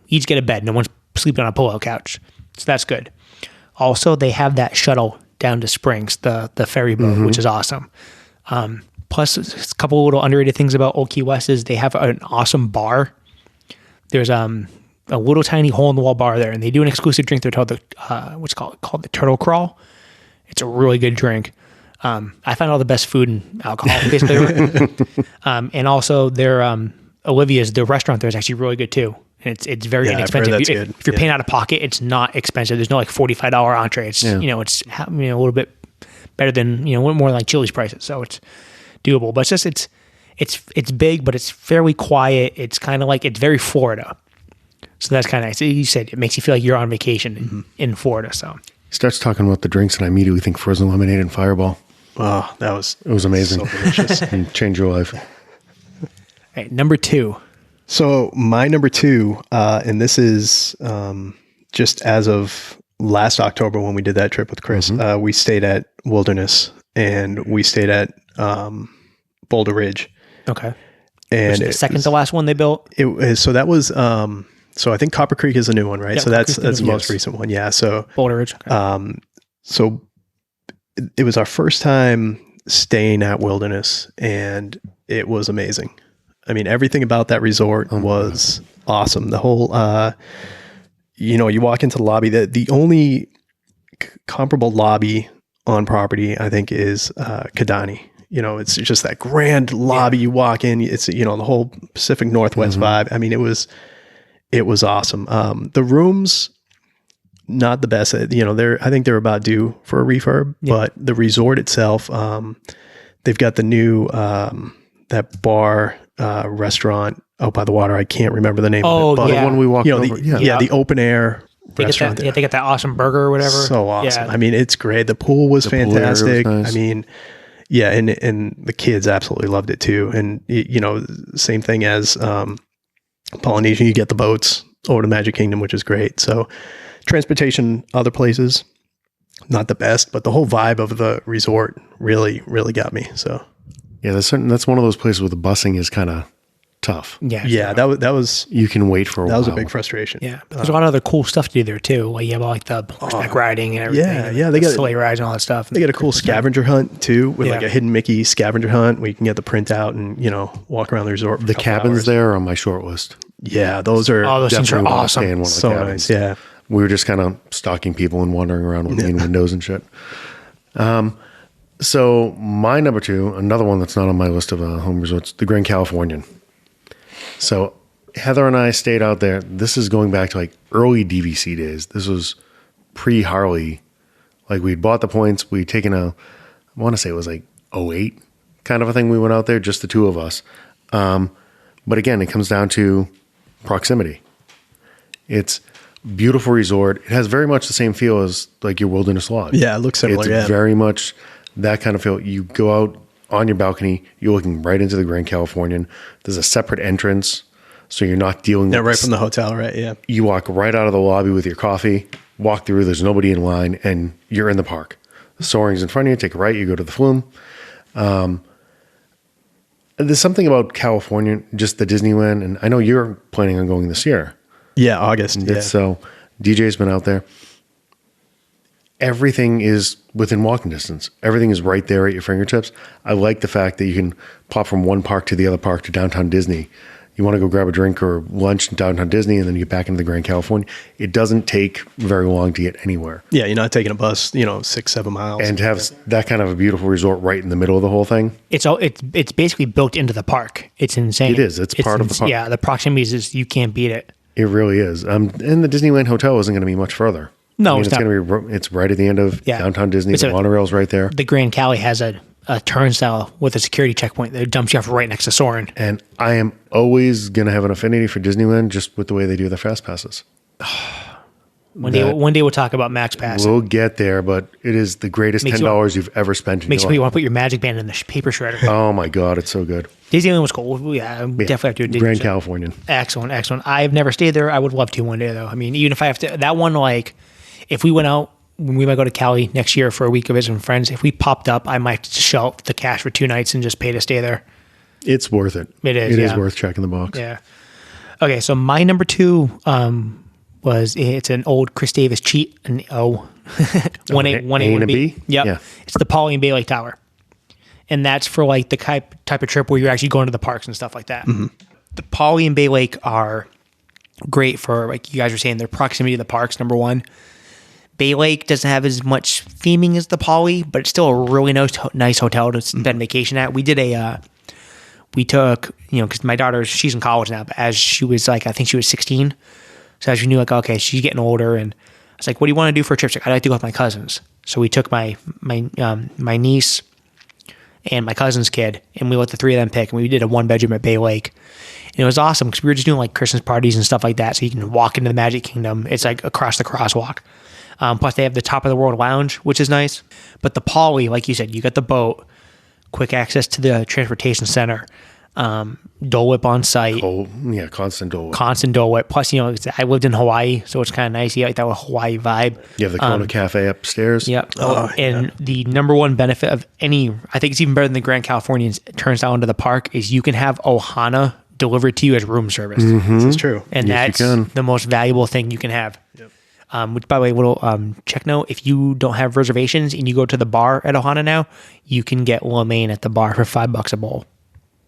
Each get a bed. No one's sleeping on a pull-out couch. So that's good. Also, they have that shuttle down to Springs, the ferry boat, which is awesome. Plus, a couple of little underrated things about Old Key West is they have an awesome bar. There's a little tiny hole-in-the-wall bar there, and they do an exclusive drink there called called the Turtle Crawl. It's a really good drink. I find all the best food and alcohol basically. And also their Olivia's, the restaurant there is actually really good too. And it's very inexpensive. If you're paying out of pocket, it's not expensive. There's no $45 entree. It's it's a little bit better than more like Chili's prices. So it's doable. But it's just it's big, but it's fairly quiet. It's kind of it's very Florida. So that's kind of nice. You said it makes you feel like you're on vacation in Florida. So He starts talking about the drinks, and I immediately think frozen lemonade and Fireball. Oh, it was amazing. So delicious. And change your life. All right, number 2. So my number 2, and this is just as of last October when we did that trip with Chris, we stayed at Wilderness and we stayed at Boulder Ridge. Okay. And the second to last one they built? So that was, so I think Copper Creek is a new one, right? Yeah, so that's the most recent one. Yeah. So Boulder Ridge. Okay. So it was our first time staying at Wilderness and it was amazing. I mean, everything about that resort was awesome. The whole, you walk into the lobby, the only comparable lobby on property, I think, is Kidani. It's just that grand lobby. You walk in, it's, the whole Pacific Northwest vibe. I mean, it was awesome. The rooms, not the best. I think they're about due for a refurb, but the resort itself, they've got the new that bar restaurant out by the water. I can't remember the name of it. But the one we walked over. the open air restaurant. They got that awesome burger or whatever. So awesome. Yeah. I mean, it's great. The pool was fantastic. Pool area was nice. I mean, yeah, and the kids absolutely loved it too. And same thing as Polynesian, you get the boats over to Magic Kingdom, which is great. So transportation other places, not the best, but the whole vibe of the resort really, really got me. So Yeah, that's one of those places where the busing is kind of tough. yeah, that was You can wait for a while. that was a big frustration. Yeah, but there's a lot of other cool stuff to do there too. Like you have like the horseback riding and everything. Yeah, they got sleigh rides and all that stuff. They got a cool scavenger hunt too, with like Yeah. a hidden Mickey scavenger hunt where you can get the printout and walk around the resort. For The a couple cabins hours. there are on my short list. Yeah, those are All those things are Definitely wanna awesome. stay in one of the so cabins. nice. Yeah, We were just kind of stalking people and wandering around with windows and shit. So my number 2, another one that's not on my list of home resorts, the Grand Californian. So Heather and I stayed out there. This is going back to like early DVC days. This was pre-Harley. Like we'd bought the points. We'd taken I want to say it was like 08 kind of a thing. We went out there, just the two of us. But again, it comes down to proximity. It's beautiful resort. It has very much the same feel as like your Wilderness Lodge. Yeah, it looks similar, It's yeah. very much that kind of feel. You go out on your balcony, you're looking right into the Grand Californian. There's a separate entrance, so you're not dealing yeah, with right from the hotel, right? Yeah, You walk right out of the lobby with your coffee, walk through, there's nobody in line, and you're in the park. The Soaring's in front of you, take a right, you go to the Flume. There's something about California, just the Disneyland, and I know you're planning on going this year. yeah, August. Yeah, So DJ's been out there. Everything is within walking distance. Everything is right there at your fingertips. I like the fact that you can pop from one park to the other park to downtown Disney. You want to go grab a drink or lunch in downtown Disney and then you get back into the Grand California. It doesn't take very long to get anywhere. yeah. You're not taking a bus, 6-7 miles. And to have that kind of a beautiful resort right in the middle of the whole thing. It's basically built into the park. It's insane. It is. It's part of the park. Yeah, the proximity is you can't beat it. It really is. And the Disneyland Hotel isn't going to be much further. No, it's it's not. going to be. It's right at the end of Yeah. downtown Disney. It's The monorail's right there. The Grand Cali has a turnstile with a security checkpoint that dumps you off right next to Soarin'. And I am always going to have an affinity for Disneyland just with the way they do their fast passes. One day we'll talk about Max Pass. We'll get there, but it is the greatest Makes $10 you've ever spent in Makes your me life. want to put your Magic Band in the paper shredder. Oh my God, it's so good. Disneyland was cool. Yeah, we definitely have to do Grand Disneyland. Californian. Excellent. I've never stayed there. I would love to one day though. I mean, even if I have to, that one, like, if we went out, we might go to Cali next year for a week of visiting friends. If we popped up, I might just shell out the cash for 2 nights and just pay to stay there. It's worth it. It is, It is yeah. worth checking the box. Yeah. Okay, so my number 2 it's an old Chris Davis cheat, an O. 1A, 1A, 1B. Yep. Yeah. It's the Poly and Bay Lake Tower. And that's for like the type of trip where you're actually going to the parks and stuff like that. Mm-hmm. The Poly and Bay Lake are great for, like you guys were saying, their proximity to the parks, number 1. Bay Lake doesn't have as much theming as the Poly, but it's still a really nice hotel to spend vacation at. We did we took, because my daughter, she's in college now, but as she was like, I think she was 16. So as we knew, like, okay, she's getting older. And I was like, what do you want to do for a trip? She's like, I'd like to go with my cousins. So we took my niece and my cousin's kid, and we let the 3 of them pick, and we did a 1-bedroom at Bay Lake. And it was awesome because we were just doing like Christmas parties and stuff like that. So you can walk into the Magic Kingdom. It's like across the crosswalk. Plus, they have the top of the world lounge, which is nice. But the Poly, like you said, you got the boat, quick access to the transportation center, Dole Whip on site, Oh, yeah, constant Dole Whip. constant Dole Whip. Plus, I lived in Hawaii, so it's kind of nice. You like that Hawaii vibe. You have the Kona Cafe upstairs. Yep. And the number 1 benefit of any, I think it's even better than the Grand Californian's turns into the park, is you can have Ohana delivered to you as room service. This is true. And Yes, you that's can. the most valuable thing you can have. Yep. Which, by the way, little check note, if you don't have reservations and you go to the bar at Ohana now, you can get lo mein at the bar for $5 a bowl.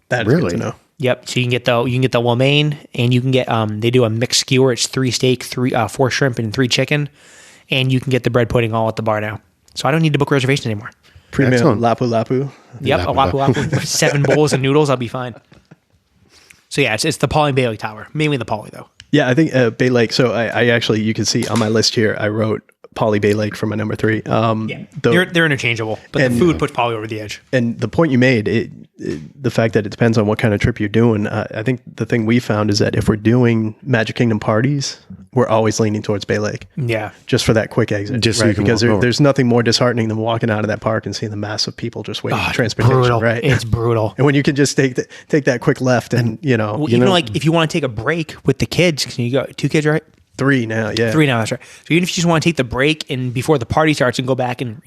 That is Really? good to know. Yep. So you can get the lo mein, and you can get they do a mixed skewer. It's 3 steak, 4 shrimp, and 3 chicken, and you can get the bread pudding all at the bar now. So I don't need to book reservations anymore. Premium Excellent. Lapu Lapu. Yep, a lapu lapu, 7 bowls of noodles, I'll be fine. So yeah, it's the Poly and Bay Lake Tower, mainly the Poly though. Yeah, I think Bay Lake. So I actually, you can see on my list here, I wrote Poly Bay Lake for my number 3. Yeah, they're interchangeable, but the food puts Poly over the edge. And the point you made, the fact that it depends on what kind of trip you're doing, I think the thing we found is that if we're doing Magic Kingdom parties, we're always leaning towards Bay Lake. Yeah. Just for that quick exit. Just so right? you can Because walk over. there's nothing more disheartening than walking out of that park and seeing the mass of people just waiting for transportation. Brutal. Right. It's brutal. And when you can just take that quick left and, Well, even like if you want to take a break with the kids, can you go 2 kids, right? 3 now, yeah. 3 now, that's right. So even if you just want to take the break and before the party starts and go back and,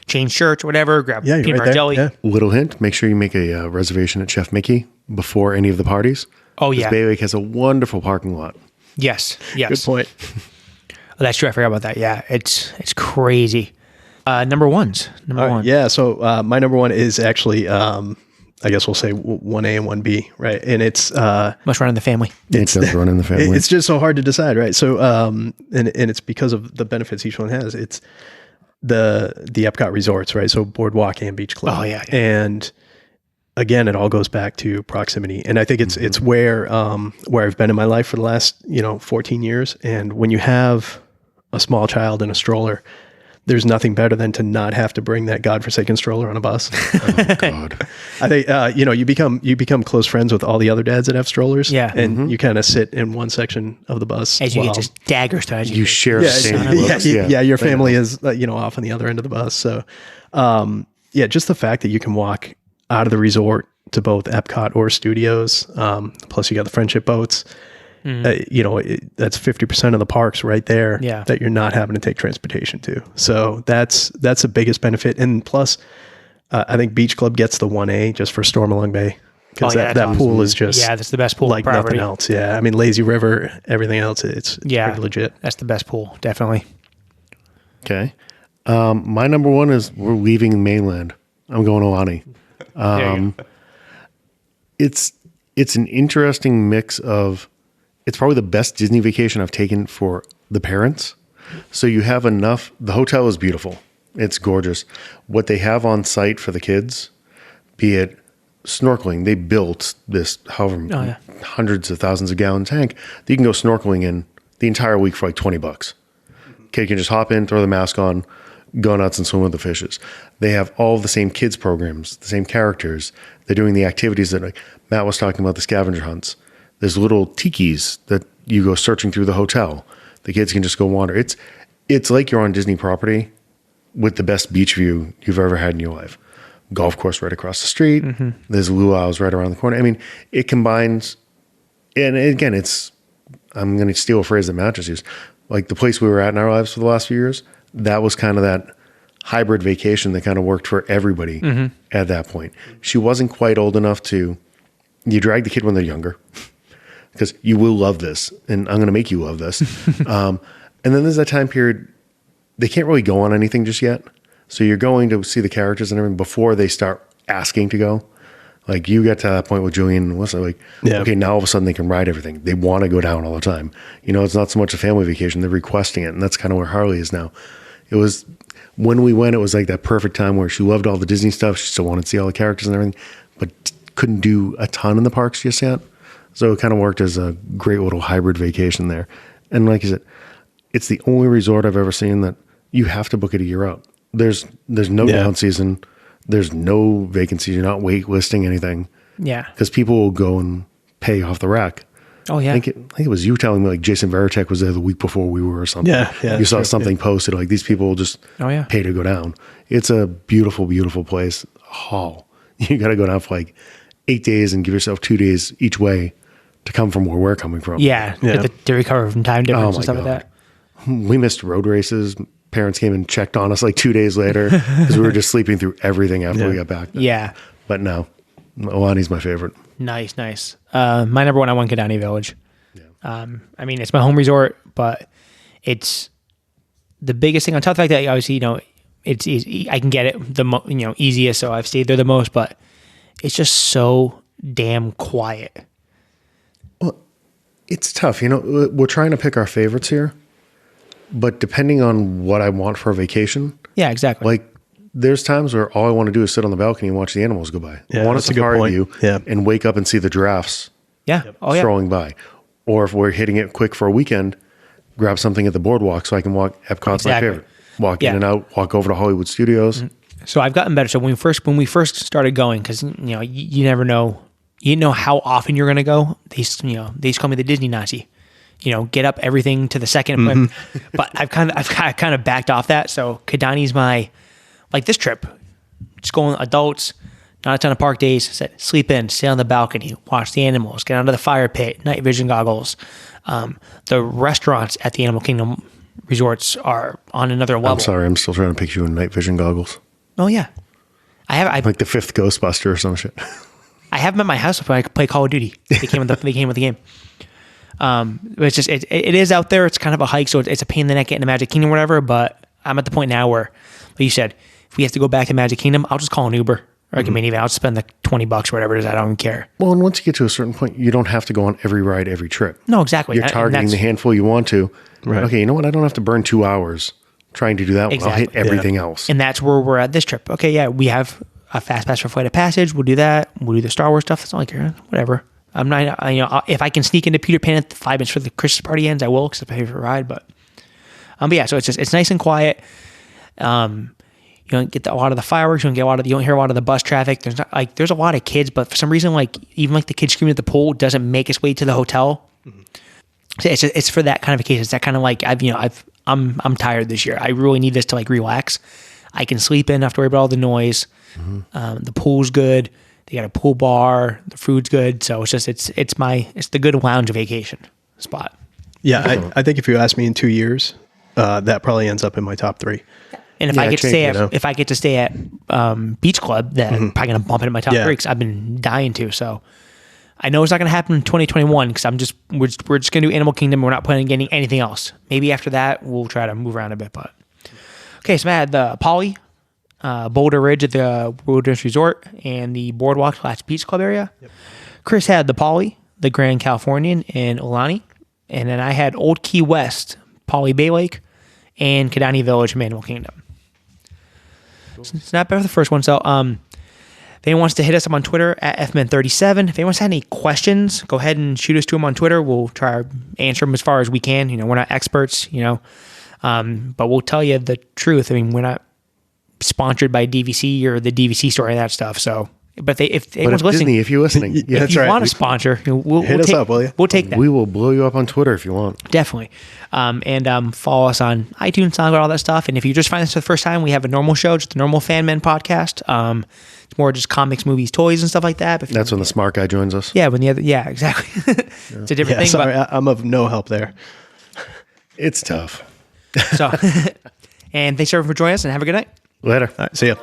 change shirts or whatever, grab Yeah, peanut you're butter right jelly. there. Yeah. Little hint: make sure you make a reservation at Chef Mickey before any of the parties. Oh, 'Cause yeah. Bay Lake has a wonderful parking lot. Yes. Good point. Oh, that's true. I forgot about that. Yeah, it's crazy. Number ones. Number one. Yeah, so my number 1 is actually, I guess we'll say 1A and 1B, right? And it's... Must run in the family. It does run in the family. It's just so hard to decide, right? So, and it's because of the benefits each one has. It's the Epcot resorts, right? So Boardwalk and Beach Club. Oh, yeah. And again, it all goes back to proximity. And I think it's where I've been in my life for the last, 14 years. And when you have a small child in a stroller, there's nothing better than to not have to bring that godforsaken stroller on a bus. Oh God. I think you become close friends with all the other dads that have strollers. Yeah. And you kind of sit in one section of the bus. As you while- get just daggers to You share the same looks. your family is off on the other end of the bus. So, just the fact that you can walk out of the resort to both Epcot or Studios, plus you got the friendship boats. That's 50% of the parks right there that you're not having to take transportation to. So that's the biggest benefit. And plus, I think Beach Club gets the 1A just for Stormalong Bay. Because that pool is just that's the best pool like property. nothing else. Yeah, I mean Lazy River, everything else, it's pretty legit. That's the best pool, definitely. Okay. My number 1 is we're leaving mainland. I'm going Alani. There you go. It's an interesting mix of. It's probably the best Disney vacation I've taken for the parents. So you have enough. The hotel is beautiful. It's gorgeous. What they have on site for the kids, be it snorkeling, they built this hundreds of thousands of gallon tank that you can go snorkeling in the entire week for like $20. Kid can just hop in, throw the mask on, go nuts and swim with the fishes. They have all of the same kids programs, the same characters. They're doing the activities that like Matt was talking about, the scavenger hunts. There's little tikis that you go searching through the hotel. The kids can just go wander. It's like you're on Disney property with the best beach view you've ever had in your life. Golf course right across the street. Mm-hmm. There's luau's right around the corner. I mean, it combines, and again, I'm going to steal a phrase that Matt just used. Like the place we were at in our lives for the last few years, that was kind of that hybrid vacation that kind of worked for everybody at that point. She wasn't quite old enough to, you drag the kid when they're younger. Because you will love this, and I'm going to make you love this. And then there's that time period, they can't really go on anything just yet. So you're going to see the characters and everything before they start asking to go. Like you get to that point with Julian and Melissa, okay, now all of a sudden they can ride everything. They want to go down all the time. It's not so much a family vacation, they're requesting it. And that's kind of where Harley is now. It was, when we went, it was like that perfect time where she loved all the Disney stuff. She still wanted to see all the characters and everything, but couldn't do a ton in the parks just yet. So it kind of worked as a great little hybrid vacation there. And like you said, it's the only resort I've ever seen that you have to book it a year out. There's no down season. There's no vacancies. You're not wait listing anything. Yeah. Because people will go and pay off the rack. Oh, yeah. I think it was you telling me like Jason Veritek was there the week before we were or something. Yeah. You saw something posted like these people will just pay to go down. It's a beautiful, beautiful place. Haul. You got to go down for like 8 days and give yourself 2 days each way to come from where we're coming from. Yeah. To recover from time difference and stuff like that. We missed road races. Parents came and checked on us like 2 days later because we were just sleeping through everything after we got back. Yeah. But no, Alani's my favorite. Nice. My number 1, I want Kidani Village. Yeah. I mean, it's my home resort, but it's the biggest thing on top of the fact that obviously, it's easy. I can get it easiest. So I've stayed there the most, but it's just so damn quiet. Well, it's tough. We're trying to pick our favorites here, but depending on what I want for a vacation. Yeah, exactly. Like there's times where all I want to do is sit on the balcony and watch the animals go by. Yeah, I want a that's a good safari point. view Yeah. and wake up and see the giraffes Yeah. Oh, yeah. strolling by. Or if we're hitting it quick for a weekend, grab something at the boardwalk so I can walk. Epcot's my Exactly. favorite. Walk Yeah. in and out, walk over to Hollywood Studios. So I've gotten better. So when we first started going, because you never know, how often you're going to go. They used to call me the Disney Nazi. Get up everything to the second. But I've kind of backed off that. So Kidani's my, like this trip, just going adults, not a ton of park days. Sleep in, sit on the balcony, watch the animals, get under the fire pit, night vision goggles. The restaurants at the Animal Kingdom resorts are on another level. I'm sorry, I'm still trying to picture you in night vision goggles. Oh yeah, I Like the fifth Ghostbuster or some shit. I have them at my house if I play Call of Duty. They came with the game. It's just it is out there. It's kind of a hike, so it's a pain in the neck getting to Magic Kingdom or whatever. But I'm at the point now where, like you said, if we have to go back to Magic Kingdom, I'll just call an Uber or like a minivan. I'll just spend the $20 or whatever it is. I don't even care. Well, and once you get to a certain point, you don't have to go on every ride, every trip. No, exactly. You're targeting the handful you want to. Right. Okay, you know what? I don't have to burn 2 hours trying to do that. Exactly. I'll hit everything else. And that's where we're at this trip. Okay, yeah, we have a fast pass for Flight of Passage. We'll do that. We'll do the Star Wars stuff. That's not like whatever. I'm not. If I can sneak into Peter Pan at the 5 minutes for the Christmas party ends, I will because it's my favorite ride. But yeah. So it's nice and quiet. You don't get a lot of the fireworks. You don't hear a lot of the bus traffic. There's a lot of kids, but for some reason, even the kids screaming at the pool doesn't make its way to the hotel. So it's for that kind of occasion. It's that kind of I'm tired this year. I really need this to relax. I can sleep in, not have to worry about all the noise. The pool's good. They got a pool bar. The food's good. So it's the good lounge vacation spot. Yeah, I think if you ask me in 2 years, that probably ends up in my top 3. And if I get to stay at Beach Club, then probably gonna bump it in my top 3 because I've been dying to. So I know it's not gonna happen in 2021 because we're just gonna do Animal Kingdom. We're not planning on getting anything else. Maybe after that we'll try to move around a bit. But okay, so I had the Poly, Boulder Ridge at the Wilderness Resort, and the Boardwalk / Beach Club area. Yep. Chris had the Poly, the Grand Californian in Aulani, and then I had Old Key West, Poly Bay Lake, and Kidani Village from Animal Kingdom. It's not bad for the first one. So, if anyone wants to hit us up on Twitter at FMN37, if anyone's had any questions, go ahead and shoot us to them on Twitter. We'll try to answer them as far as we can. We're not experts, but we'll tell you the truth. I mean, we're not sponsored by DVC or the DVC store and that stuff. So, if anyone's listening, Disney, if you're listening, if you want to sponsor, we'll hit us up, will you? We'll take that. We will blow you up on Twitter if you want. Definitely. And follow us on iTunes, SoundCloud, all that stuff. And if you just find this for the first time, we have a normal show, just a normal FANMEN podcast. It's more just comics, movies, toys, and stuff like that. But That's when the smart guy joins us. Yeah, exactly. It's a different thing. Sorry, I'm of no help there. It's tough. So, and thanks everyone for joining us, and have a good night. Later. All right, see ya.